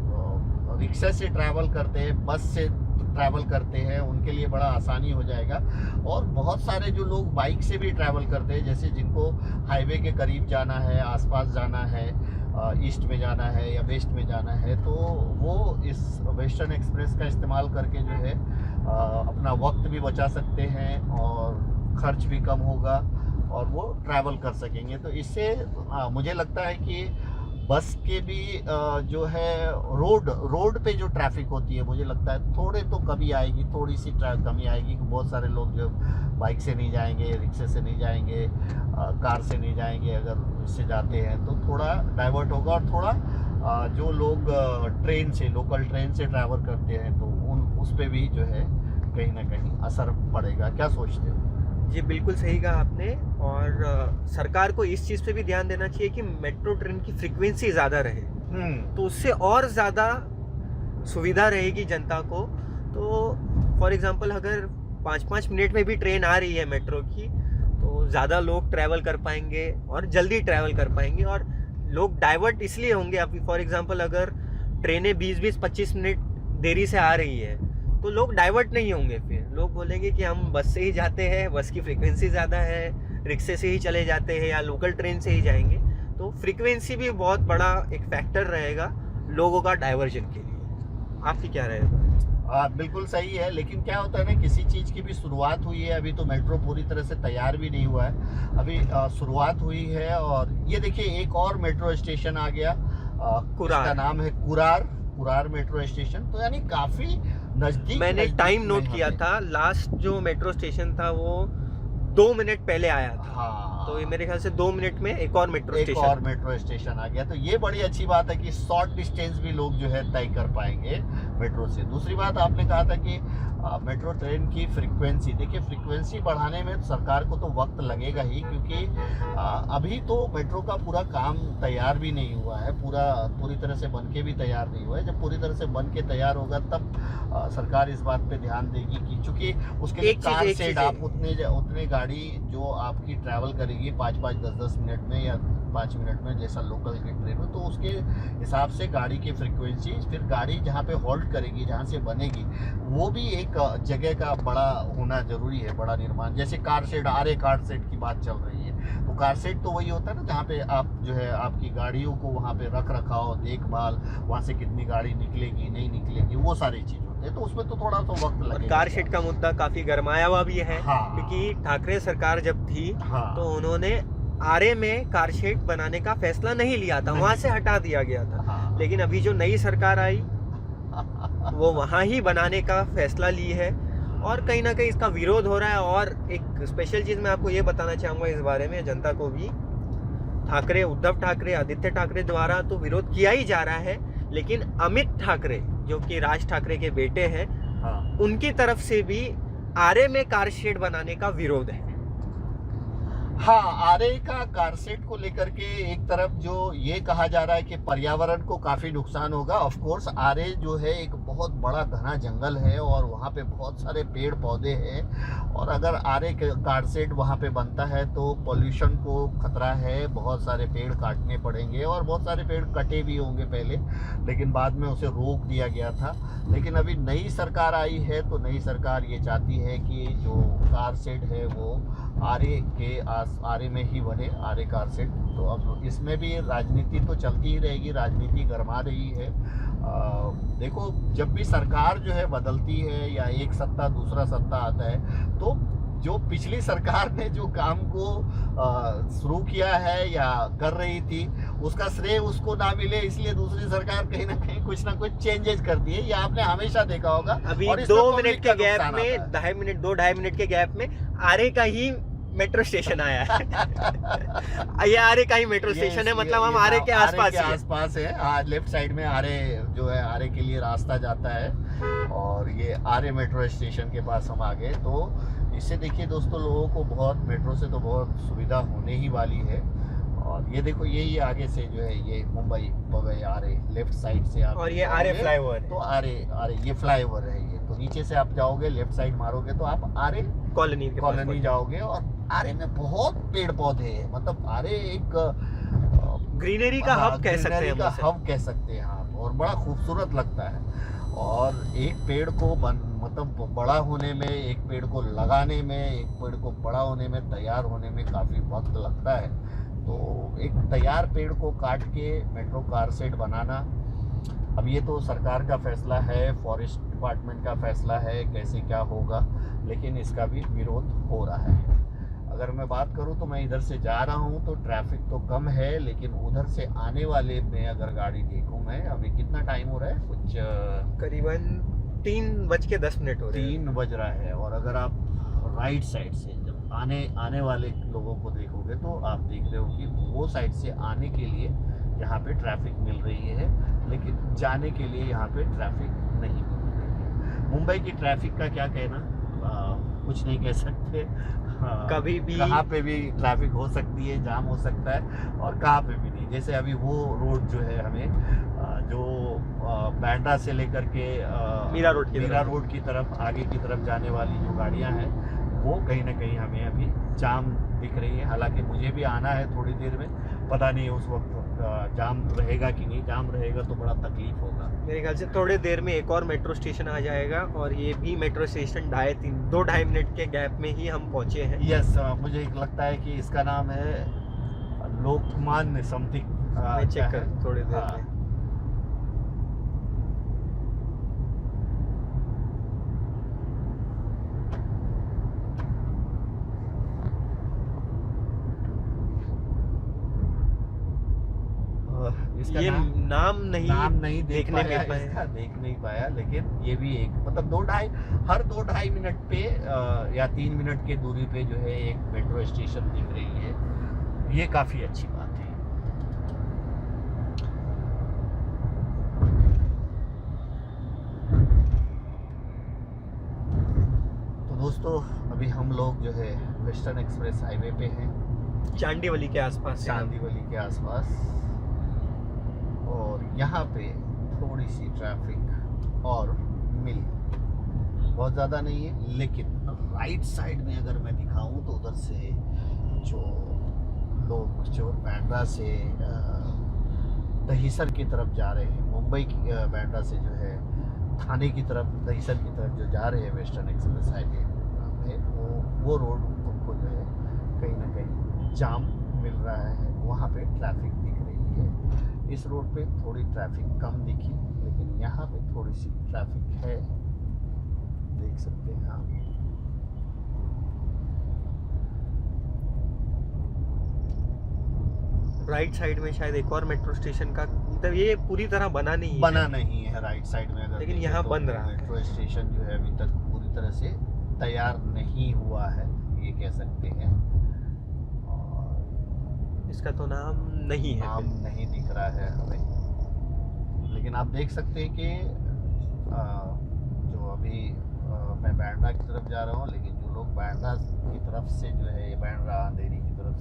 रिक्शा से ट्रैवल करते हैं, बस से ट्रैवल करते हैं, उनके लिए बड़ा आसानी हो जाएगा। और बहुत सारे जो लोग बाइक से भी ट्रैवल करते हैं, जैसे जिनको हाईवे के करीब जाना है, आसपास जाना है, ईस्ट में जाना है या वेस्ट में जाना है, तो वो इस वेस्टर्न एक्सप्रेस का इस्तेमाल करके जो है अपना वक्त भी बचा सकते हैं और खर्च भी कम होगा और वो ट्रैवल कर सकेंगे। तो इससे मुझे लगता है कि बस के भी जो है रोड पे जो ट्रैफिक होती है, मुझे लगता है थोड़ी सी कमी आएगी। बहुत सारे लोग जो बाइक से नहीं जाएंगे, रिक्शे से नहीं जाएंगे, कार से नहीं जाएंगे, अगर इससे जाते हैं तो थोड़ा डाइवर्ट होगा। और थोड़ा जो लोग लोकल ट्रेन से ट्रैवल करते हैं तो उस पर भी जो है कहीं ना कहीं असर पड़ेगा। क्या सोचते हो? जी, बिल्कुल सही कहा आपने। और सरकार को इस चीज़ पे भी ध्यान देना चाहिए कि मेट्रो ट्रेन की फ्रीक्वेंसी ज़्यादा रहे, तो उससे और ज़्यादा सुविधा रहेगी जनता को। तो फॉर एग्जांपल अगर 5-5 मिनट में भी ट्रेन आ रही है मेट्रो की, तो ज़्यादा लोग ट्रैवल कर पाएंगे और जल्दी ट्रैवल कर पाएंगे। और लोग डाइवर्ट इसलिए होंगे, अभी फॉर एग्जांपल अगर ट्रेनें 20-25 मिनट देरी से आ रही है तो लोग डाइवर्ट नहीं होंगे। फिर लोग बोलेंगे कि हम बस से ही जाते हैं, बस की फ्रीक्वेंसी ज़्यादा है, रिक्शे से ही चले जाते हैं या लोकल ट्रेन से ही जाएंगे। तो फ्रीक्वेंसी भी बहुत बड़ा एक फैक्टर रहेगा लोगों का डाइवर्जन के लिए। आपकी क्या रहेगा? बिल्कुल सही है, लेकिन क्या होता है ना, किसी चीज़ की भी शुरुआत हुई है, अभी तो मेट्रो पूरी तरह से तैयार भी नहीं हुआ है, अभी शुरुआत हुई है। और ये देखिए एक और मेट्रो स्टेशन आ गया, इसका नाम है कुरार मेट्रो स्टेशन। तो यानी काफ़ी नज़दीक। मैंने टाइम नोट किया था, लास्ट जो मेट्रो स्टेशन था वो 2 मिनट पहले आया था। हाँ, तो ये मेरे ख्याल से 2 मिनट में एक और मेट्रो स्टेशन आ गया। तो ये बड़ी अच्छी बात है कि शॉर्ट डिस्टेंस भी लोग जो है तय कर पाएंगे मेट्रो से। दूसरी बात, आपने कहा था कि मेट्रो ट्रेन की फ्रीक्वेंसी, देखिए फ्रीक्वेंसी बढ़ाने में सरकार को तो वक्त लगेगा ही, क्योंकि अभी तो मेट्रो का पूरा काम तैयार भी नहीं हुआ है, पूरी तरह से बन के भी तैयार नहीं हुआ है। जब पूरी तरह से बन के तैयार होगा तब सरकार इस बात पे ध्यान देगी कि चूंकि उसके लिए कार से आप उतने गाड़ी जो आपकी ट्रैवल करेगी 5-5, 10-10 मिनट में या 5 मिनट में, जैसा लोकल की ट्रेन हो, तो उसके हिसाब से गाड़ी की फ्रीक्वेंसी, फिर गाड़ी जहाँ पे होल्ड करेगी, जहाँ से बनेगी, वो भी एक जगह का बड़ा होना जरूरी है, बड़ा निर्माण। जैसे कार शेड, कार शेड की बात चल रही है, तो कार शेड तो वही होता है ना जहाँ पे आप जो है आपकी गाड़ियों को वहाँ पे रख रखाव, देखभाल, वहाँ से कितनी गाड़ी निकलेगी नहीं निकलेगी, वो सारी चीज़ होती है। तो उसमें तो थोड़ा तो वक्त लगेगा। कार शेड का मुद्दा काफ़ी गरमाया हुआ भी है। हाँ, क्योंकि ठाकरे सरकार जब थी, हाँ, तो उन्होंने आरे में कार शेड बनाने का फैसला नहीं लिया था, वहाँ से हटा दिया गया था। हाँ, लेकिन अभी जो नई सरकार आई वो वहाँ ही बनाने का फैसला ली है और कहीं ना कहीं इसका विरोध हो रहा है। और एक स्पेशल चीज़ मैं आपको ये बताना चाहूँगा इस बारे में, जनता को भी, उद्धव ठाकरे, आदित्य ठाकरे द्वारा तो विरोध किया ही जा रहा है, लेकिन अमित ठाकरे जो कि राज ठाकरे के बेटे हैं, हाँ, उनकी तरफ से भी आरे में कार शेड बनाने का विरोध है। हाँ, आरए का कारसेट को लेकर के एक तरफ जो ये कहा जा रहा है कि पर्यावरण को काफ़ी नुकसान होगा। ऑफ कोर्स आरए जो है एक बहुत बड़ा घना जंगल है और वहाँ पे बहुत सारे पेड़ पौधे हैं, और अगर आरए कारसेट वहाँ पे बनता है तो पॉल्यूशन को खतरा है, बहुत सारे पेड़ काटने पड़ेंगे, और बहुत सारे पेड़ कटे भी होंगे पहले, लेकिन बाद में उसे रोक दिया गया था। लेकिन अभी नई सरकार आई है तो नई सरकार ये चाहती है कि जो कारसेट है वो आरए में ही बने, आरए कारसेट। तो अब इसमें भी राजनीति तो चलती ही रहेगी, राजनीति गरमा रही है। देखो, जब भी सरकार जो है बदलती है या एक सत्ता दूसरा सत्ता आता है, तो जो पिछली सरकार ने जो काम को शुरू किया है या कर रही थी उसका श्रेय उसको ना मिले, इसलिए दूसरी सरकार कहीं ना कहीं कुछ ना कुछ चेंजेस करती है। ये आपने हमेशा देखा होगा। अभी और इसमें 2 public मिनट का के गैप नुकसान में, आता है। 2.5 मिनट के गैप में आरए का ही मेट्रो स्टेशन आया है। ये आरए का ही मेट्रो स्टेशन है, मतलब हम आरए के आसपास ही हैं। आसपास है। हाँ, लेफ्ट साइड में आरए जो है, आरए के लिए रास्ता जाता है, और ये आरए मेट्रो स्टेशन के पास हम आ गए। तो इससे देखिए दोस्तों, लोगों को बहुत, मेट्रो से तो बहुत सुविधा होने ही वाली है। और ये देखो, ये आगे से जो है ये मुंबई पवे आरए लेफ्ट साइड से आप, और ये आरए फ्लाईओवर है। तो आरए ये फ्लाईओवर है ये। तो नीचे से आप जाओगे, लेफ्ट साइड मारोगे तो आप आरए कॉलोनी के पास कॉलोनी जाओगे, और आरए में बहुत पेड़ पौधे हैं। मतलब आरए एक ग्रीनरी का हब कह सकते हैं, ग्रीनरी का हब कह सकते हैं आप, और बड़ा खूबसूरत लगता है। और एक पेड़ को मतलब बड़ा होने में, एक पेड़ को लगाने में, एक पेड़ को बड़ा होने में, तैयार होने में काफ़ी वक्त लगता है। तो एक तैयार पेड़ को काट के मेट्रो कार सेट बनाना, अब ये तो सरकार का फैसला है, फॉरेस्ट डिपार्टमेंट का फैसला है, कैसे क्या होगा, लेकिन इसका भी विरोध हो रहा है। अगर मैं बात करूं तो मैं इधर से जा रहा हूं तो ट्रैफिक तो कम है, लेकिन उधर से आने वाले में अगर गाड़ी देखूं मैं, अभी कितना टाइम हो रहा है, कुछ करीबन 3:10 हो रहे हैं। 3 बज रहा है। और अगर आप राइट साइड से जब आने वाले लोगों को देखोगे तो आप देख रहे हो कि वो साइड से आने के लिए यहाँ पे ट्रैफिक मिल रही है, लेकिन जाने के लिए यहाँ पे ट्रैफिक नहीं मिल रही है। मुंबई की ट्रैफिक का क्या कहना, कुछ नहीं कह सकते। कभी भी कहाँ पे भी ट्रैफिक हो सकती है, जाम हो सकता है, और कहाँ पे भी नहीं। जैसे अभी वो रोड जो है हमें जो बांद्रा से लेकर के मीरा रोड की तरफ आगे की तरफ जाने वाली जो गाड़ियाँ हैं, वो कहीं ना कहीं हमें अभी जाम दिख रही है। हालांकि मुझे भी आना है थोड़ी देर में, पता नहीं उस वक्त जाम रहेगा कि नहीं। जाम रहेगा तो बड़ा तकलीफ होगा। मेरे ख्याल से थोड़ी देर में एक और मेट्रो स्टेशन आ जाएगा, और ये भी मेट्रो स्टेशन 2.5 मिनट के गैप में ही हम पहुंचे हैं। यस, मुझे लगता है कि इसका नाम है लोकमान्य समथिंग। मैं चेक कर थोड़ी देर में। इसका ये नाम नहीं देख देखने पाया, में पाया। इसका देख नहीं पाया, लेकिन ये भी एक, मतलब हर 2-2.5 मिनट पे या 3 मिनट की दूरी पे जो है एक मेट्रो स्टेशन दिख रही है। ये काफ़ी अच्छी बात है। तो दोस्तों, अभी हम लोग जो है वेस्टर्न एक्सप्रेस हाईवे पे हैं, चांदीवली के आसपास। चांदीवली के आसपास, और यहाँ पे थोड़ी सी ट्रैफिक और मिल बहुत ज़्यादा नहीं है, लेकिन राइट साइड में अगर मैं दिखाऊं तो उधर से जो लोग जो बांद्रा से दहीसर की तरफ जा रहे हैं, मुंबई की बांद्रा से जो है थाने की तरफ, दहीसर की तरफ जो जा रहे हैं वेस्टर्न एक्सप्रेस हाईवे पे, वो रोड उनको जो है कहीं ना कहीं जाम मिल रहा है, वहाँ पे ट्रैफिक दिख रही है। इस रोड पे थोड़ी ट्रैफिक कम दिखी, लेकिन यहाँ पे थोड़ी सी ट्रैफिक है, देख सकते हैं आप। राइट साइड में शायद एक और मेट्रो स्टेशन का, मतलब ये पूरी तरह बना नहीं है राइट साइड में, अगर लेकिन देखें यहाँ तो बन रहा है। मेट्रो स्टेशन जो है अभी तक पूरी तरह से तैयार नहीं हुआ है, ये कह सकते हैं। और इसका तो नाम नहीं है, नाम नहीं दिख रहा है हमें, लेकिन आप देख सकते हैं कि जो अभी मैं बांद्रा की तरफ जा रहा हूँ, लेकिन जो लोग बांद्रा की तरफ से जो है, बांद्रा अंधेरी की तरफ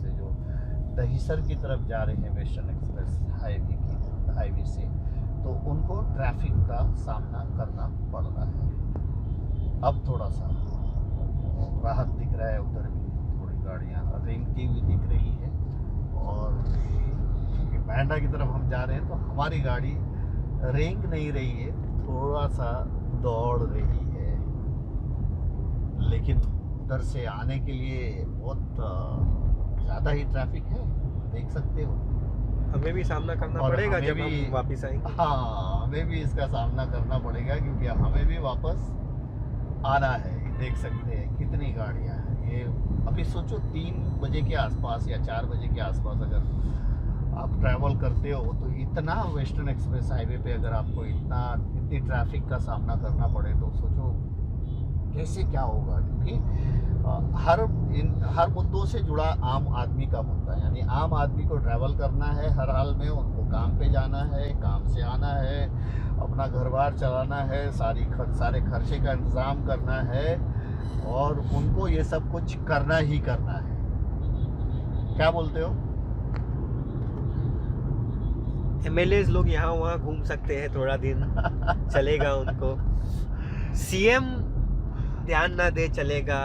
दहिसर की तरफ जा रहे हैं वेस्टर्न एक्सप्रेस हाईवे से, तो उनको ट्रैफिक का सामना करना पड़ रहा है। अब थोड़ा सा राहत दिख रहा है, उधर भी थोड़ी गाड़ियाँ रेंगती हुई दिख रही है। और क्योंकि बैंडा की तरफ हम जा रहे हैं तो हमारी गाड़ी रेंग नहीं रही है, थोड़ा सा दौड़ रही है। लेकिन उधर से आने के लिए बहुत ज़्यादा ही ट्रैफिक है, देख सकते हो। हमें भी सामना करना और पड़ेगा हमें जब भी- हम वापस आएंगे। हाँ, हमें भी इसका सामना करना पड़ेगा, क्योंकि हमें भी वापस आना है। देख सकते हैं कितनी गाड़ियाँ हैं। ये अभी सोचो 3 बजे के आसपास या 4 बजे के आसपास अगर आप ट्रैवल करते हो तो इतना वेस्टर्न एक्सप्रेस हाईवे पे अगर आपको इतनी ट्रैफिक का सामना करना पड़े तो सोचो कैसे क्या होगा। क्योंकि हर मुद्दों से जुड़ा आम आदमी का मुद्दा है, यानी आम आदमी को ट्रैवल करना है हर हाल में, उनको काम पे जाना है, काम से आना है, अपना घर बार चलाना है, सारे खर्चे का इंतज़ाम करना है, और उनको ये सब कुछ करना ही करना है। क्या बोलते हो? एमएलए लोग यहाँ वहाँ घूम सकते हैं, थोड़ा दिन चलेगा उनको। सीएम ध्यान ना दे चलेगा,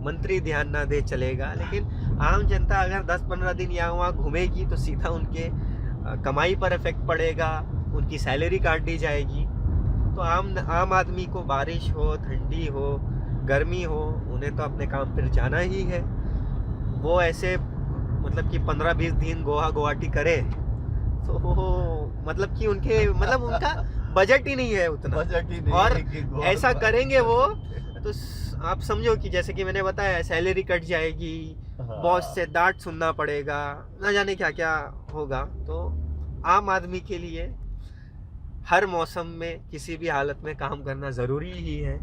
मंत्री ध्यान ना दे चलेगा, लेकिन आम जनता अगर 10-15 दिन यहाँ वहाँ घूमेगी तो सीधा उनके कमाई पर इफेक्ट पड़ेगा, उनकी सैलरी काट दी जाएगी। तो आम आदमी को बारिश हो, ठंडी हो, गर्मी हो, उन्हें तो अपने काम पर जाना ही है। वो ऐसे मतलब कि 15-20 दिन गुवाहाटी करे तो मतलब कि उनका बजट ही नहीं है उतना। बजट ही नहीं और है कि ऐसा करेंगे वो तो आप समझो कि जैसे कि मैंने बताया, सैलरी कट जाएगी, हाँ। बॉस से डांट सुनना पड़ेगा, न जाने क्या क्या होगा। तो आम आदमी के लिए हर मौसम में किसी भी हालत में काम करना ज़रूरी ही है।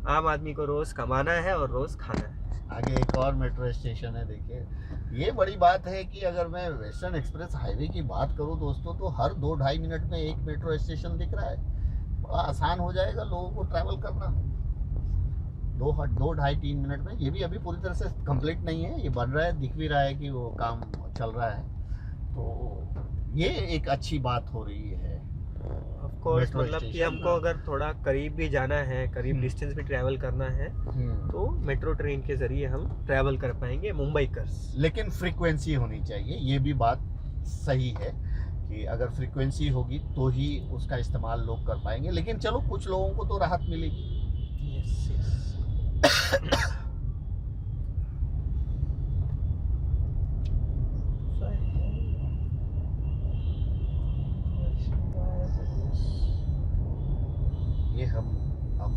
आम आदमी को रोज़ कमाना है और रोज़ खाना है। आगे एक और मेट्रो स्टेशन है। देखिए, ये बड़ी बात है कि अगर मैं वेस्टर्न एक्सप्रेस हाईवे की बात करूं दोस्तों, तो हर 2-2.5 मिनट में एक मेट्रो स्टेशन दिख रहा है। बड़ा आसान हो जाएगा लोगों को ट्रैवल करना। 2-2.5-3 मिनट में। ये भी अभी पूरी तरह से कंप्लीट नहीं है, ये बन रहा है, दिख भी रहा है कि वो काम चल रहा है। तो ये एक अच्छी बात हो रही है। ऑफ कोर्स, मेट्रो मतलब कि स्टेशन हमको अगर थोड़ा करीब भी जाना है, करीब डिस्टेंस भी ट्रैवल करना है, तो मेट्रो ट्रेन के ज़रिए हम ट्रैवल कर पाएंगे मुंबई कर। लेकिन फ्रीक्वेंसी होनी चाहिए, ये भी बात सही है कि अगर फ्रीक्वेंसी होगी तो ही उसका इस्तेमाल लोग कर पाएंगे। लेकिन चलो, कुछ लोगों को तो राहत मिलेगी। ये हम अब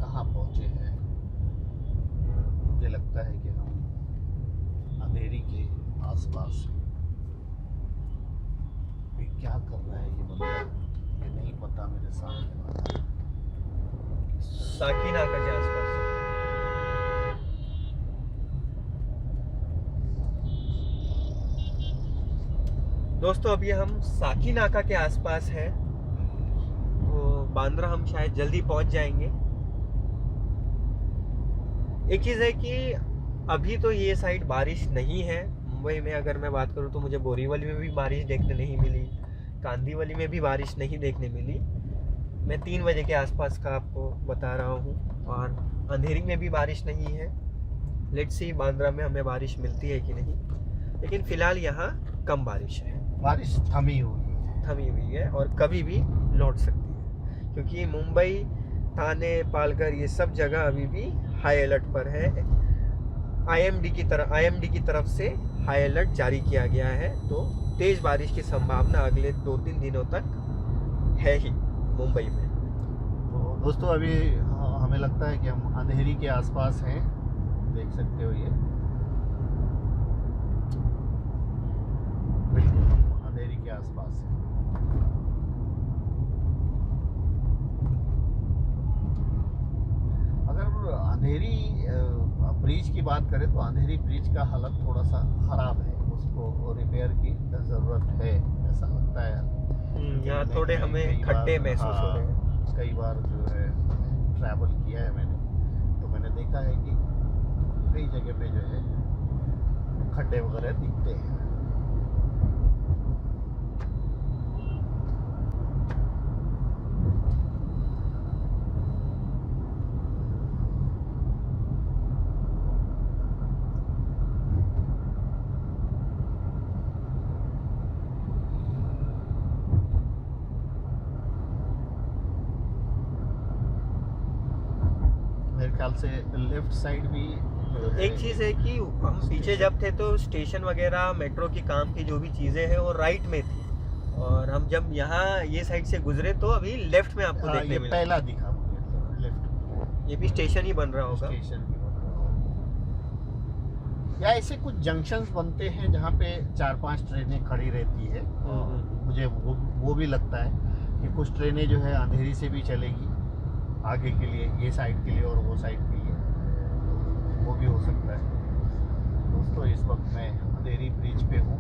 कहाँ पहुँचे हैं? मुझे लगता है कि हम अंधेरी के आसपास हैं। ये क्या कर रहा है ये बंदा, ये नहीं पता मेरे सामने वाला। साकीनाका के आसपास। दोस्तों, अभी हम साकीनाका के आसपास हैं। तो बांद्रा हम शायद जल्दी पहुंच जाएंगे। एक चीज़ है कि अभी तो ये साइड बारिश नहीं है। मुंबई में अगर मैं बात करूँ तो मुझे बोरीवली में भी बारिश देखने नहीं मिली, कांदीवली में भी बारिश नहीं देखने मिली। मैं 3 बजे के आसपास का आपको बता रहा हूँ। और अंधेरी में भी बारिश नहीं है। लेट्स सी बांद्रा में हमें बारिश मिलती है कि नहीं, लेकिन फ़िलहाल यहाँ कम बारिश है। बारिश थमी हुई है और कभी भी लौट सकती है, क्योंकि मुंबई, थाने, पालघर ये सब जगह अभी भी हाई अलर्ट पर है। आईएमडी की तरफ से हाई अलर्ट जारी किया गया है। तो तेज़ बारिश की संभावना अगले 2-3 दिनों तक है ही मुंबई में। तो दोस्तों, अभी हमें लगता है कि हम अंधेरी के आसपास हैं। देख सकते हो ये बिल्कुल हम अंधेरी के आसपास हैं। अगर अंधेरी ब्रिज की बात करें तो अंधेरी ब्रिज का हालत थोड़ा सा ख़राब है, उसको रिपेयर की ज़रूरत है, ऐसा लगता है। यहाँ थोड़े हमें खड्डे महसूस हो रहे हैं। कई बार जो है ट्रैवल किया है मैंने, तो मैंने देखा है कि कई जगह पे जो है खड्डे वगैरह दिखते हैं। ख्याल से लेफ्ट साइड भी जो है, एक चीज़ है कि हम पीछे जब थे तो स्टेशन वगैरह मेट्रो की काम की जो भी चीज़ें हैं वो राइट में थी, और हम जब यहाँ ये साइड से गुजरे तो अभी लेफ्ट में आपको हाँ, देखने ये मिला। पहला दिखा मुझे लेफ्ट ये भी स्टेशन ही बन रहा होगा। स्टेशन भी बन रहा होगा। या ऐसे कुछ जंक्शंस बनते हैं जहाँ पे 4-5 ट्रेनें खड़ी रहती है। मुझे वो भी लगता है कि कुछ ट्रेनें जो है अंधेरी से भी चलेगी आगे के लिए, ये साइड के लिए और वो साइड के लिए, तो वो भी हो सकता है। दोस्तों इस वक्त मैं अंधेरी ब्रिज पे हूँ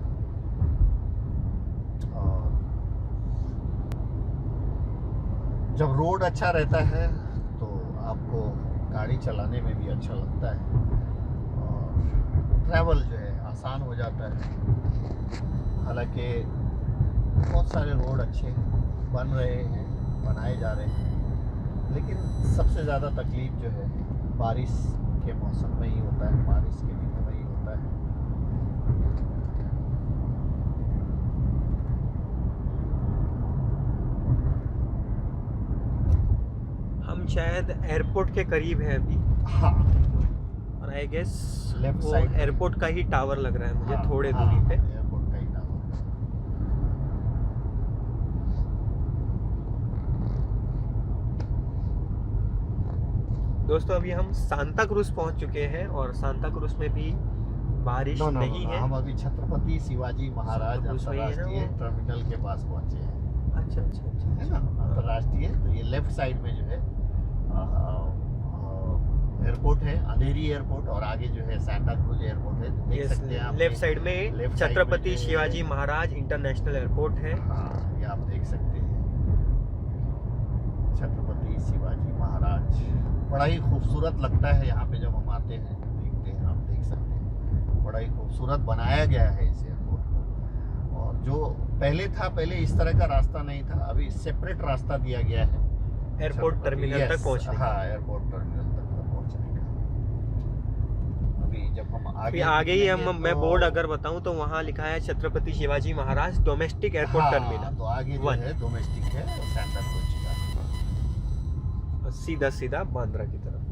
और जब रोड अच्छा रहता है तो आपको गाड़ी चलाने में भी अच्छा लगता है और ट्रैवल जो है आसान हो जाता है। हालांकि बहुत सारे रोड अच्छे बन रहे हैं, बनाए जा रहे हैं, लेकिन सबसे ज़्यादा तकलीफ जो है बारिश के मौसम में ही होता है, बारिश के दिनों में ही होता है। हम शायद एयरपोर्ट के करीब है अभी, हाँ, और आई गेस Left वो side। एयरपोर्ट का ही टावर लग रहा है मुझे, हाँ, थोड़े हाँ, दूरी पे। एयरपोर्ट का ही टावर। दोस्तों अभी हम सांता क्रूज पहुंच चुके हैं और सांता क्रूज में भी बारिश नहीं है। हम अभी छत्रपति शिवाजी महाराज सांता क्रूज वही है ना अंतर्राष्ट्रीय वो? टर्मिनल के पास पहुंचे हैं, अच्छा अच्छा अच्छा है ना, अंतर्राष्ट्रीय। तो ये लेफ्ट साइड में जो है एयरपोर्ट है, अंधेरी एयरपोर्ट, और आगे जो है सांता क्रूज एयरपोर्ट है। देख सकते हैं आप लेफ्ट साइड में लेफ्ट साइड छत्रपति में शिवाजी महाराज इंटरनेशनल एयरपोर्ट है। हाँ, ये आप देख सकते हैं छत्रपति शिवाजी महाराज। बड़ा ही खूबसूरत लगता है यहाँ पे जब हम आते हैं, देखते हैं, आप देख सकते हैं बड़ा ही खूबसूरत बनाया गया है इस एयरपोर्ट को। और जो पहले इस तरह का रास्ता नहीं था, अभी सेपरेट रास्ता दिया गया है एयरपोर्ट टर्मिनल तक पहुंचने का। हाँ, एयरपोर्ट टर्मिनल तक पहुंचने का। अभी जब हम फिर आगे ही मैं बोर्ड अगर बताऊं तो वहाँ लिखा है Chhatrapati Shivaji Maharaj domestic airport terminal, तो आगे जो है डोमेस्टिक है सांता क्रूज का। सीधा सीधा बांद्रा की तरफ।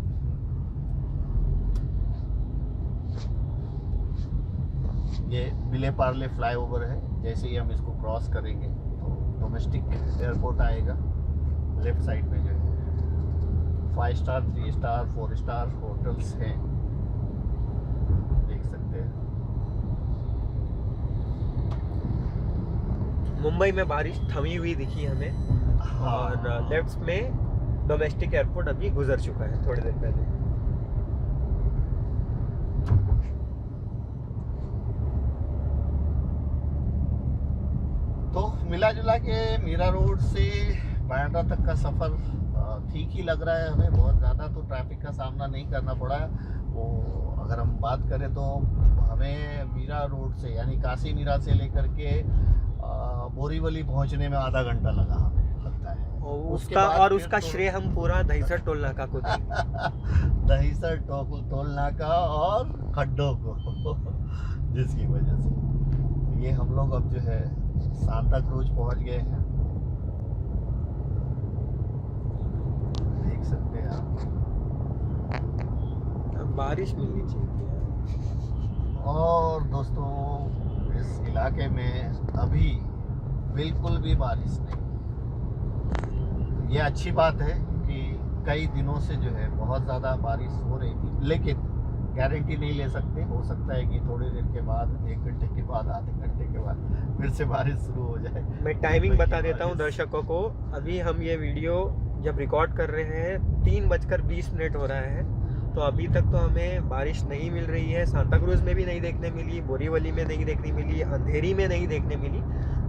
ये विले पार्ले फ्लाईओवर है, जैसे ही हम इसको क्रॉस करेंगे तो डोमेस्टिक एयरपोर्ट आएगा। लेफ्ट साइड में जो है 5 स्टार, 3 स्टार, 4 स्टार होटल्स हैं, देख सकते हैं। मुंबई में बारिश थमी हुई दिखी हमें, और लेफ्ट में डोमेस्टिक एयरपोर्ट अभी गुजर चुका है थोड़ी देर पहले। तो मिला जुला के मीरा रोड से बांद्रा तक का सफ़र ठीक ही लग रहा है हमें। बहुत ज़्यादा तो ट्रैफिक का सामना नहीं करना पड़ा। वो अगर हम बात करें तो हमें मीरा रोड से यानी काशी मीरा से लेकर के बोरीवली पहुंचने में आधा घंटा लगा हमें, लगता है। और उसका श्रेय हम पूरा दहीसर टोल नाका को देंगे। दहीसर टोल नाका और खड्डों को जिसकी वजह से तो ये हम लोग अब जो है सांता क्रूज पहुंच गए हैं, देख सकते हैं आप। अब बारिश मिलनी चाहिए। और दोस्तों इस इलाके में अभी बिल्कुल भी बारिश नहीं। ये अच्छी बात है कि कई दिनों से जो है बहुत ज़्यादा बारिश हो रही थी, लेकिन गारंटी नहीं ले सकते। हो सकता है कि थोड़ी देर के बाद, 1 घंटे के बाद, आधे घंटे के बाद फिर से बारिश शुरू हो जाए। मैं टाइमिंग बता देता हूँ दर्शकों को। अभी हम ये वीडियो जब रिकॉर्ड कर रहे हैं 3:20 हो रहा है, तो अभी तक तो हमें बारिश नहीं मिल रही है। सांता क्रूज में भी नहीं देखने मिली, बोरीवली में नहीं देखने मिली, अंधेरी में नहीं देखने मिली।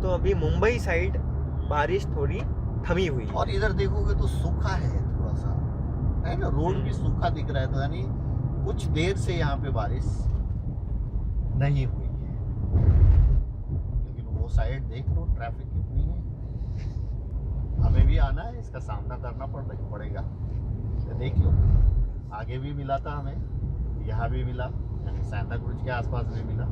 तो अभी मुंबई साइड बारिश थोड़ी थमी हुई है। और इधर देखोगे तो सूखा है थोड़ा सा, है ना, रोड भी सूखा दिख रहा है। तो यानी कुछ देर से यहाँ पे बारिश नहीं हुई है, लेकिन वो साइड देख लो ट्रैफिक कितनी है। हमें भी आना है, इसका सामना करना पड़ेगा। तो देख लो, आगे भी मिला था हमें, यहाँ भी मिला, यानी सांता क्रूज के आसपास भी मिला।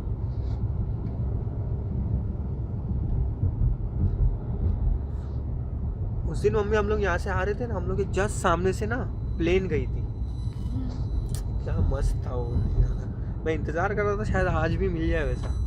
उस दिन मम्मी हम लोग यहाँ से आ रहे थे ना, हम लोग के जस्ट सामने से ना प्लेन गई थी। क्या मस्त था वो नज़ारा। मैं इंतज़ार कर रहा था शायद आज भी मिल जाए वैसा।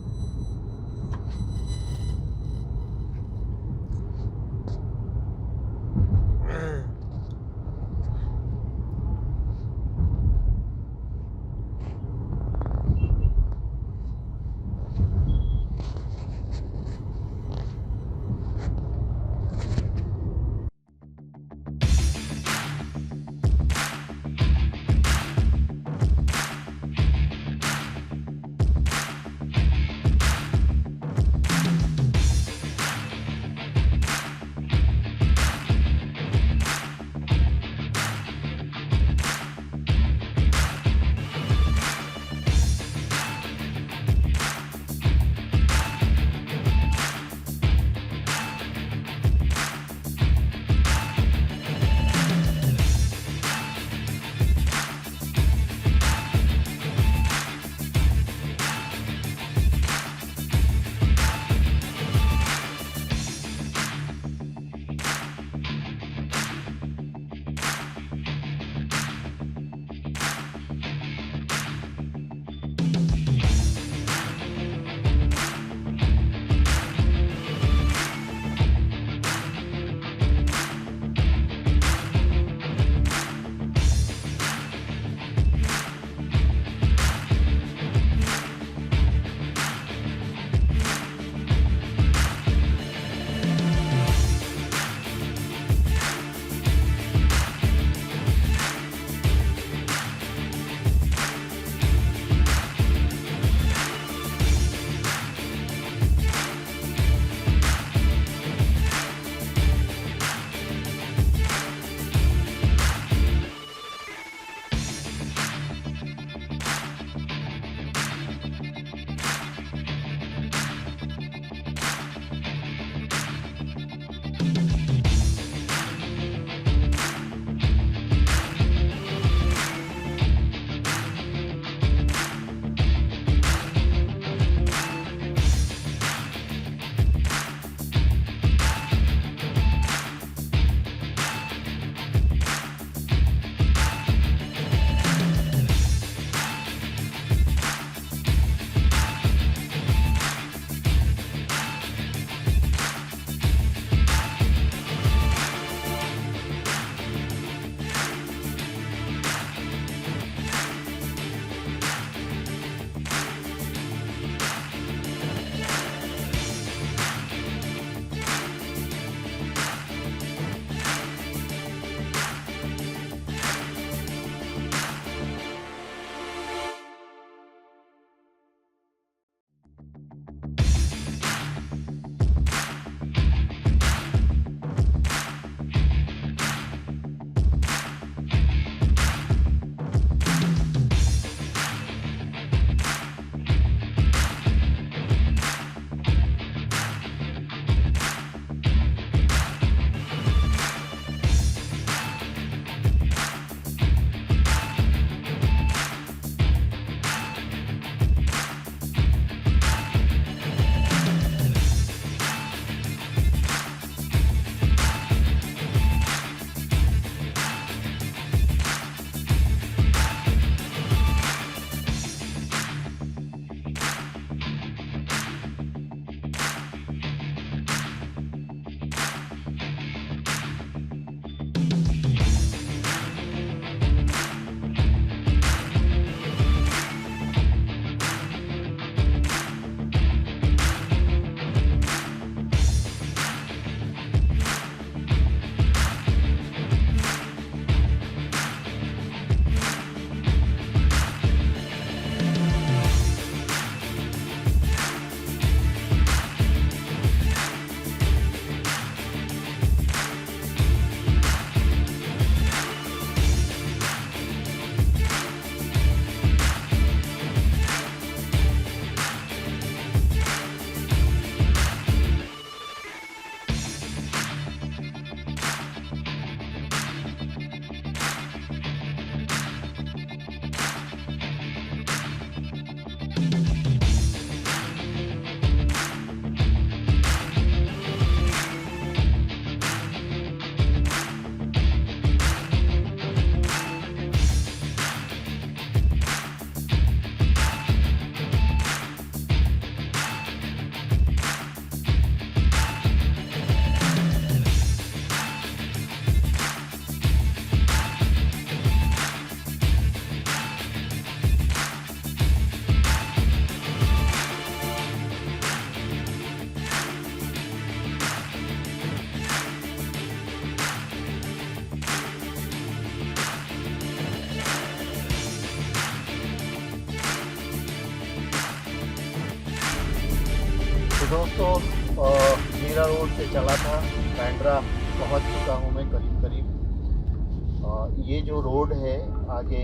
दोस्तों मीरा रोड से चला था, बांद्रा पहुंच चुका हूं मैं करीब करीब। ये जो रोड है आगे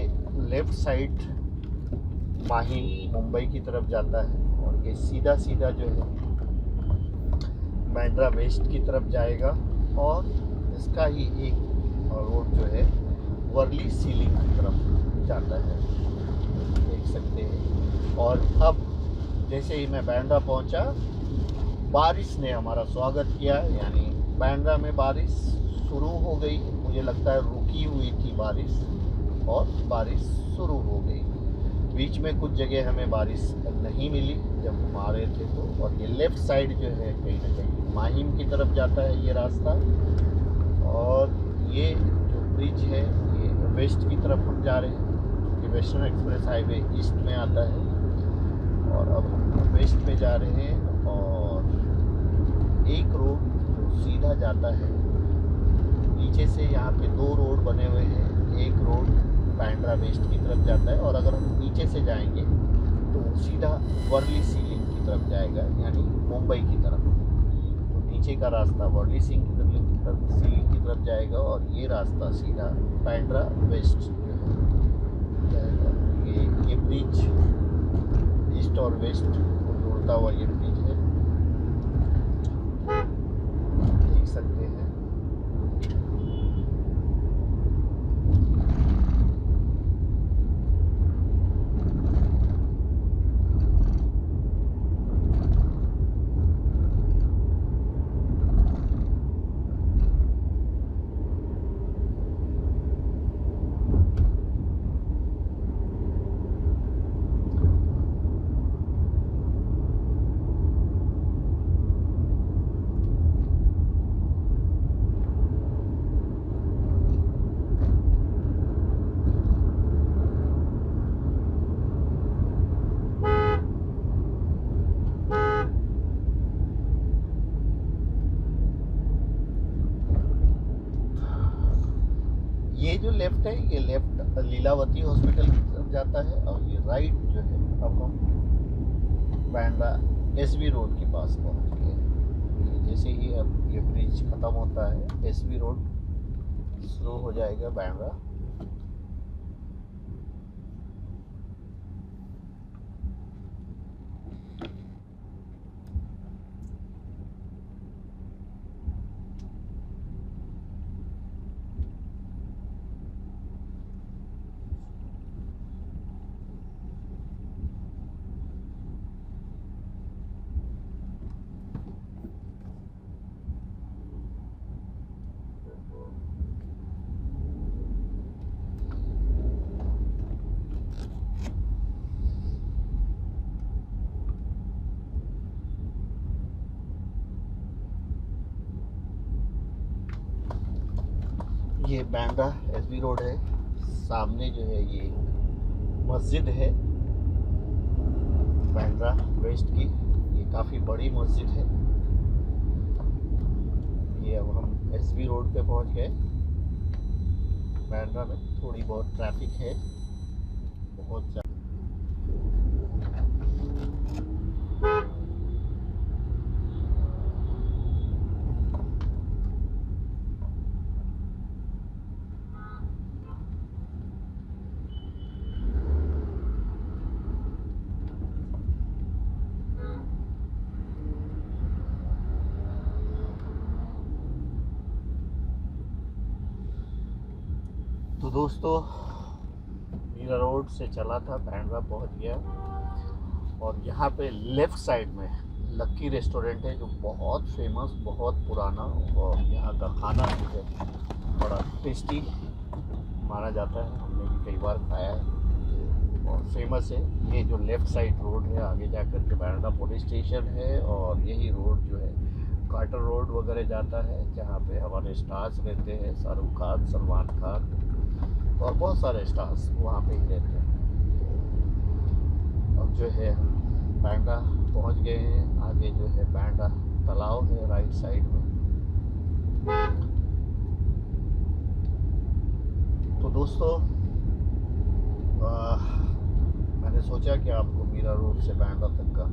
लेफ़्ट साइड माहिम मुंबई की तरफ जाता है और ये सीधा सीधा जो है बांद्रा वेस्ट की तरफ जाएगा और इसका ही एक रोड जो है वर्ली सीलिंग की तरफ जाता है, देख सकते हैं। और अब जैसे ही मैं बांद्रा पहुंचा, बारिश ने हमारा स्वागत किया, यानी बांद्रा में बारिश शुरू हो गई। मुझे लगता है रुकी हुई थी बारिश और बारिश शुरू हो गई। बीच में कुछ जगह हमें बारिश नहीं मिली जब हम आ रहे थे तो। और ये लेफ़्ट साइड जो है कहीं ना कहीं माहिम की तरफ जाता है ये रास्ता, और ये जो ब्रिज है ये वेस्ट की तरफ हम जा रहे हैं, क्योंकि वेस्टर्न एक्सप्रेस हाईवे ईस्ट में आता है और अब हम वेस्ट में जा रहे हैं। और एक रोड जो सीधा जाता है नीचे से, यहाँ पे दो रोड बने हुए हैं, एक रोड बांद्रा वेस्ट की तरफ जाता है और अगर हम नीचे से जाएंगे तो वो सीधा वर्ली सीलिंग की तरफ जाएगा, यानी मुंबई की तरफ। तो नीचे का रास्ता वर्ली सीलिंग की तरफ जाएगा और ये रास्ता सीधा बांद्रा वेस्ट जो है जाएगा। ये ब्रिज ईस्ट और वेस्ट को जोड़ता हुआ ये ब्रिज है, देख सकते हैं। ये जो लेफ़्ट है ये लेफ़्ट लीलावती हॉस्पिटल की तरफ जाता है और ये राइट जो है अब हम बांद्रा एसबी रोड के पास पहुंच गए। जैसे ही अब ये ब्रिज ख़त्म होता है एसबी रोड शुरू हो जाएगा बांद्रा। ये बांद्रा एसबी रोड है, सामने जो है ये मस्जिद है बांद्रा वेस्ट की, ये काफ़ी बड़ी मस्जिद है। ये अब हम एसबी रोड पे पहुंच गए। बांद्रा में थोड़ी बहुत ट्रैफिक है, बहुत ज़्यादा। तो दोस्तों मीरा रोड से चला था, बांद्रा पहुंच गया और यहाँ पे लेफ़्ट साइड में लक्की रेस्टोरेंट है जो बहुत फेमस, बहुत पुराना, और यहाँ का खाना जो है बड़ा टेस्टी माना जाता है। हमने भी कई बार खाया है और फेमस है। ये जो लेफ़्ट साइड रोड है आगे जा कर के बांद्रा पुलिस स्टेशन है और यही रोड जो है कार्टर रोड वगैरह जाता है, जहाँ पे हमारे स्टार्स रहते हैं, शाहरुख खान, सलमान खान और बहुत सारे स्टार्स वहाँ पे ही रहते हैं। अब जो है हम बांद्रा पहुँच गए हैं। आगे जो है बांद्रा तालाब है राइट साइड में। तो दोस्तों मैंने सोचा कि आपको मीरा रोड से बांद्रा तक का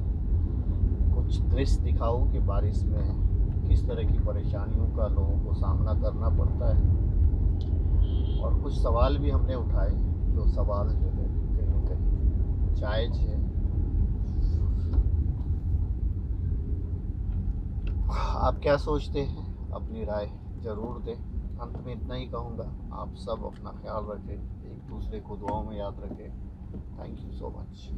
कुछ दृश्य दिखाऊं कि बारिश में किस तरह की परेशानियों का लोगों को सामना करना पड़ता है, और कुछ सवाल भी हमने उठाए जो सवाल जो है कहीं न कहीं जायज़ है। आप क्या सोचते हैं? अपनी राय ज़रूर दें। अंत में इतना ही कहूँगा, आप सब अपना ख्याल रखें, एक दूसरे को दुआओं में याद रखें। Thank you so much.